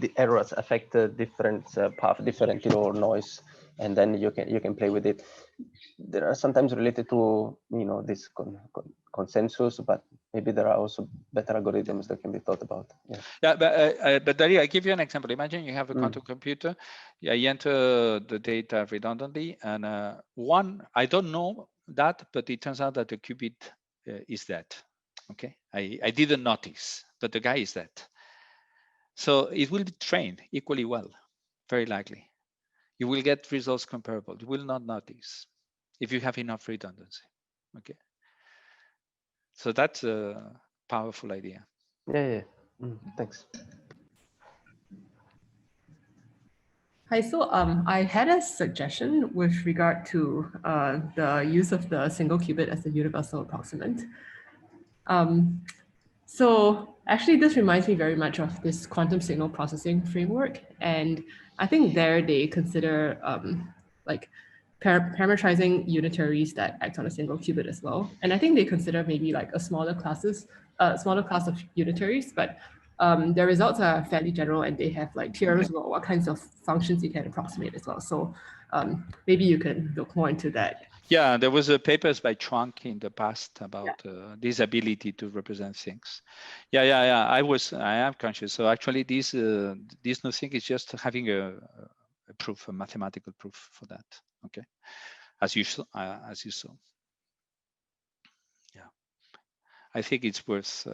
the errors affect different path, different noise, and then you can play with it. There are sometimes related to this consensus, but maybe there are also better algorithms that can be thought about. Yeah, but Dario, I give you an example. Imagine you have a quantum computer. Yeah, you enter the data redundantly, and one, I don't know that, but it turns out that the qubit is that. Okay, I didn't notice, but the guy is that. So it will be trained equally well, very likely. You will get results comparable. You will not notice if you have enough redundancy. Okay. So that's a powerful idea. Yeah. Thanks. Hi, so I had a suggestion with regard to the use of the single qubit as a universal approximant. So actually, this reminds me very much of this quantum signal processing framework. And I think there they consider like parametrizing unitaries that act on a single qubit as well. And I think they consider maybe like a smaller class of unitaries, but their results are fairly general and they have like theorems about what kinds of functions you can approximate as well. So maybe you can look more into that. Yeah, there was a papers by Chuang in the past about this ability to represent things. Yeah. I am conscious. So actually, this new thing is just having a proof, a mathematical proof for that. Okay, as you saw. Yeah, I think it's worth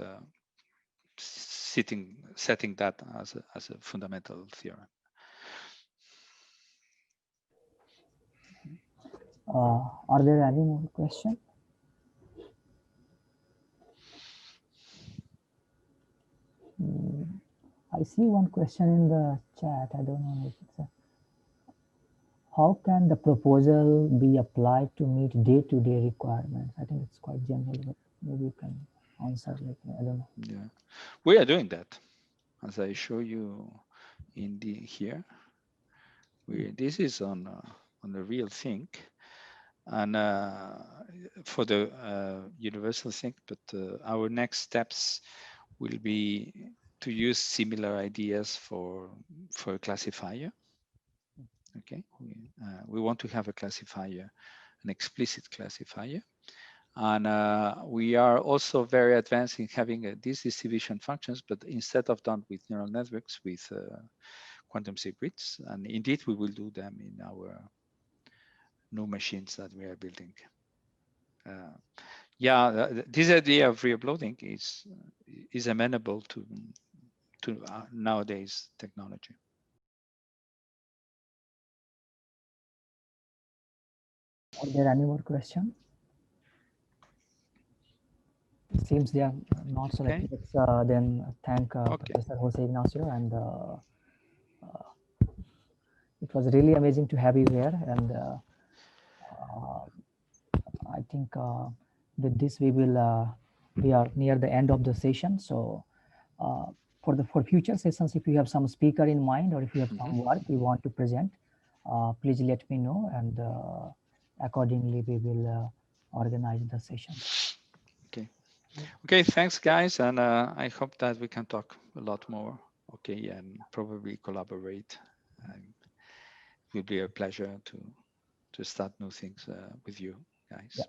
setting that as a fundamental theorem. Are there any more questions? I see one question in the chat. I don't know if it's how can the proposal be applied to meet day-to-day requirements? I think it's quite general, but maybe you can answer. Like I don't know. Yeah, we are doing that, as I show you in here. This is on a real thing. and for the universal thing. But our next steps will be to use similar ideas for a classifier. Okay, we want to have a classifier, an explicit classifier. And we are also very advanced in having these distribution functions, but instead of done with neural networks, with quantum secrets. And indeed, we will do them in our new machines that we are building. Yeah, this idea of re-uploading is amenable to nowadays technology. Are there any more questions? It seems they are not, so Okay. let's then thank Professor José Ignacio, and it was really amazing to have you here. And I think with this we are near the end of the session. So for future sessions, if you have some speaker in mind, or if you have some work you want to present, please let me know, and accordingly we will organize the session. Okay. Okay, thanks guys, and I hope that we can talk a lot more. Okay, and probably collaborate. It will be a pleasure to start new things with you guys. Yeah.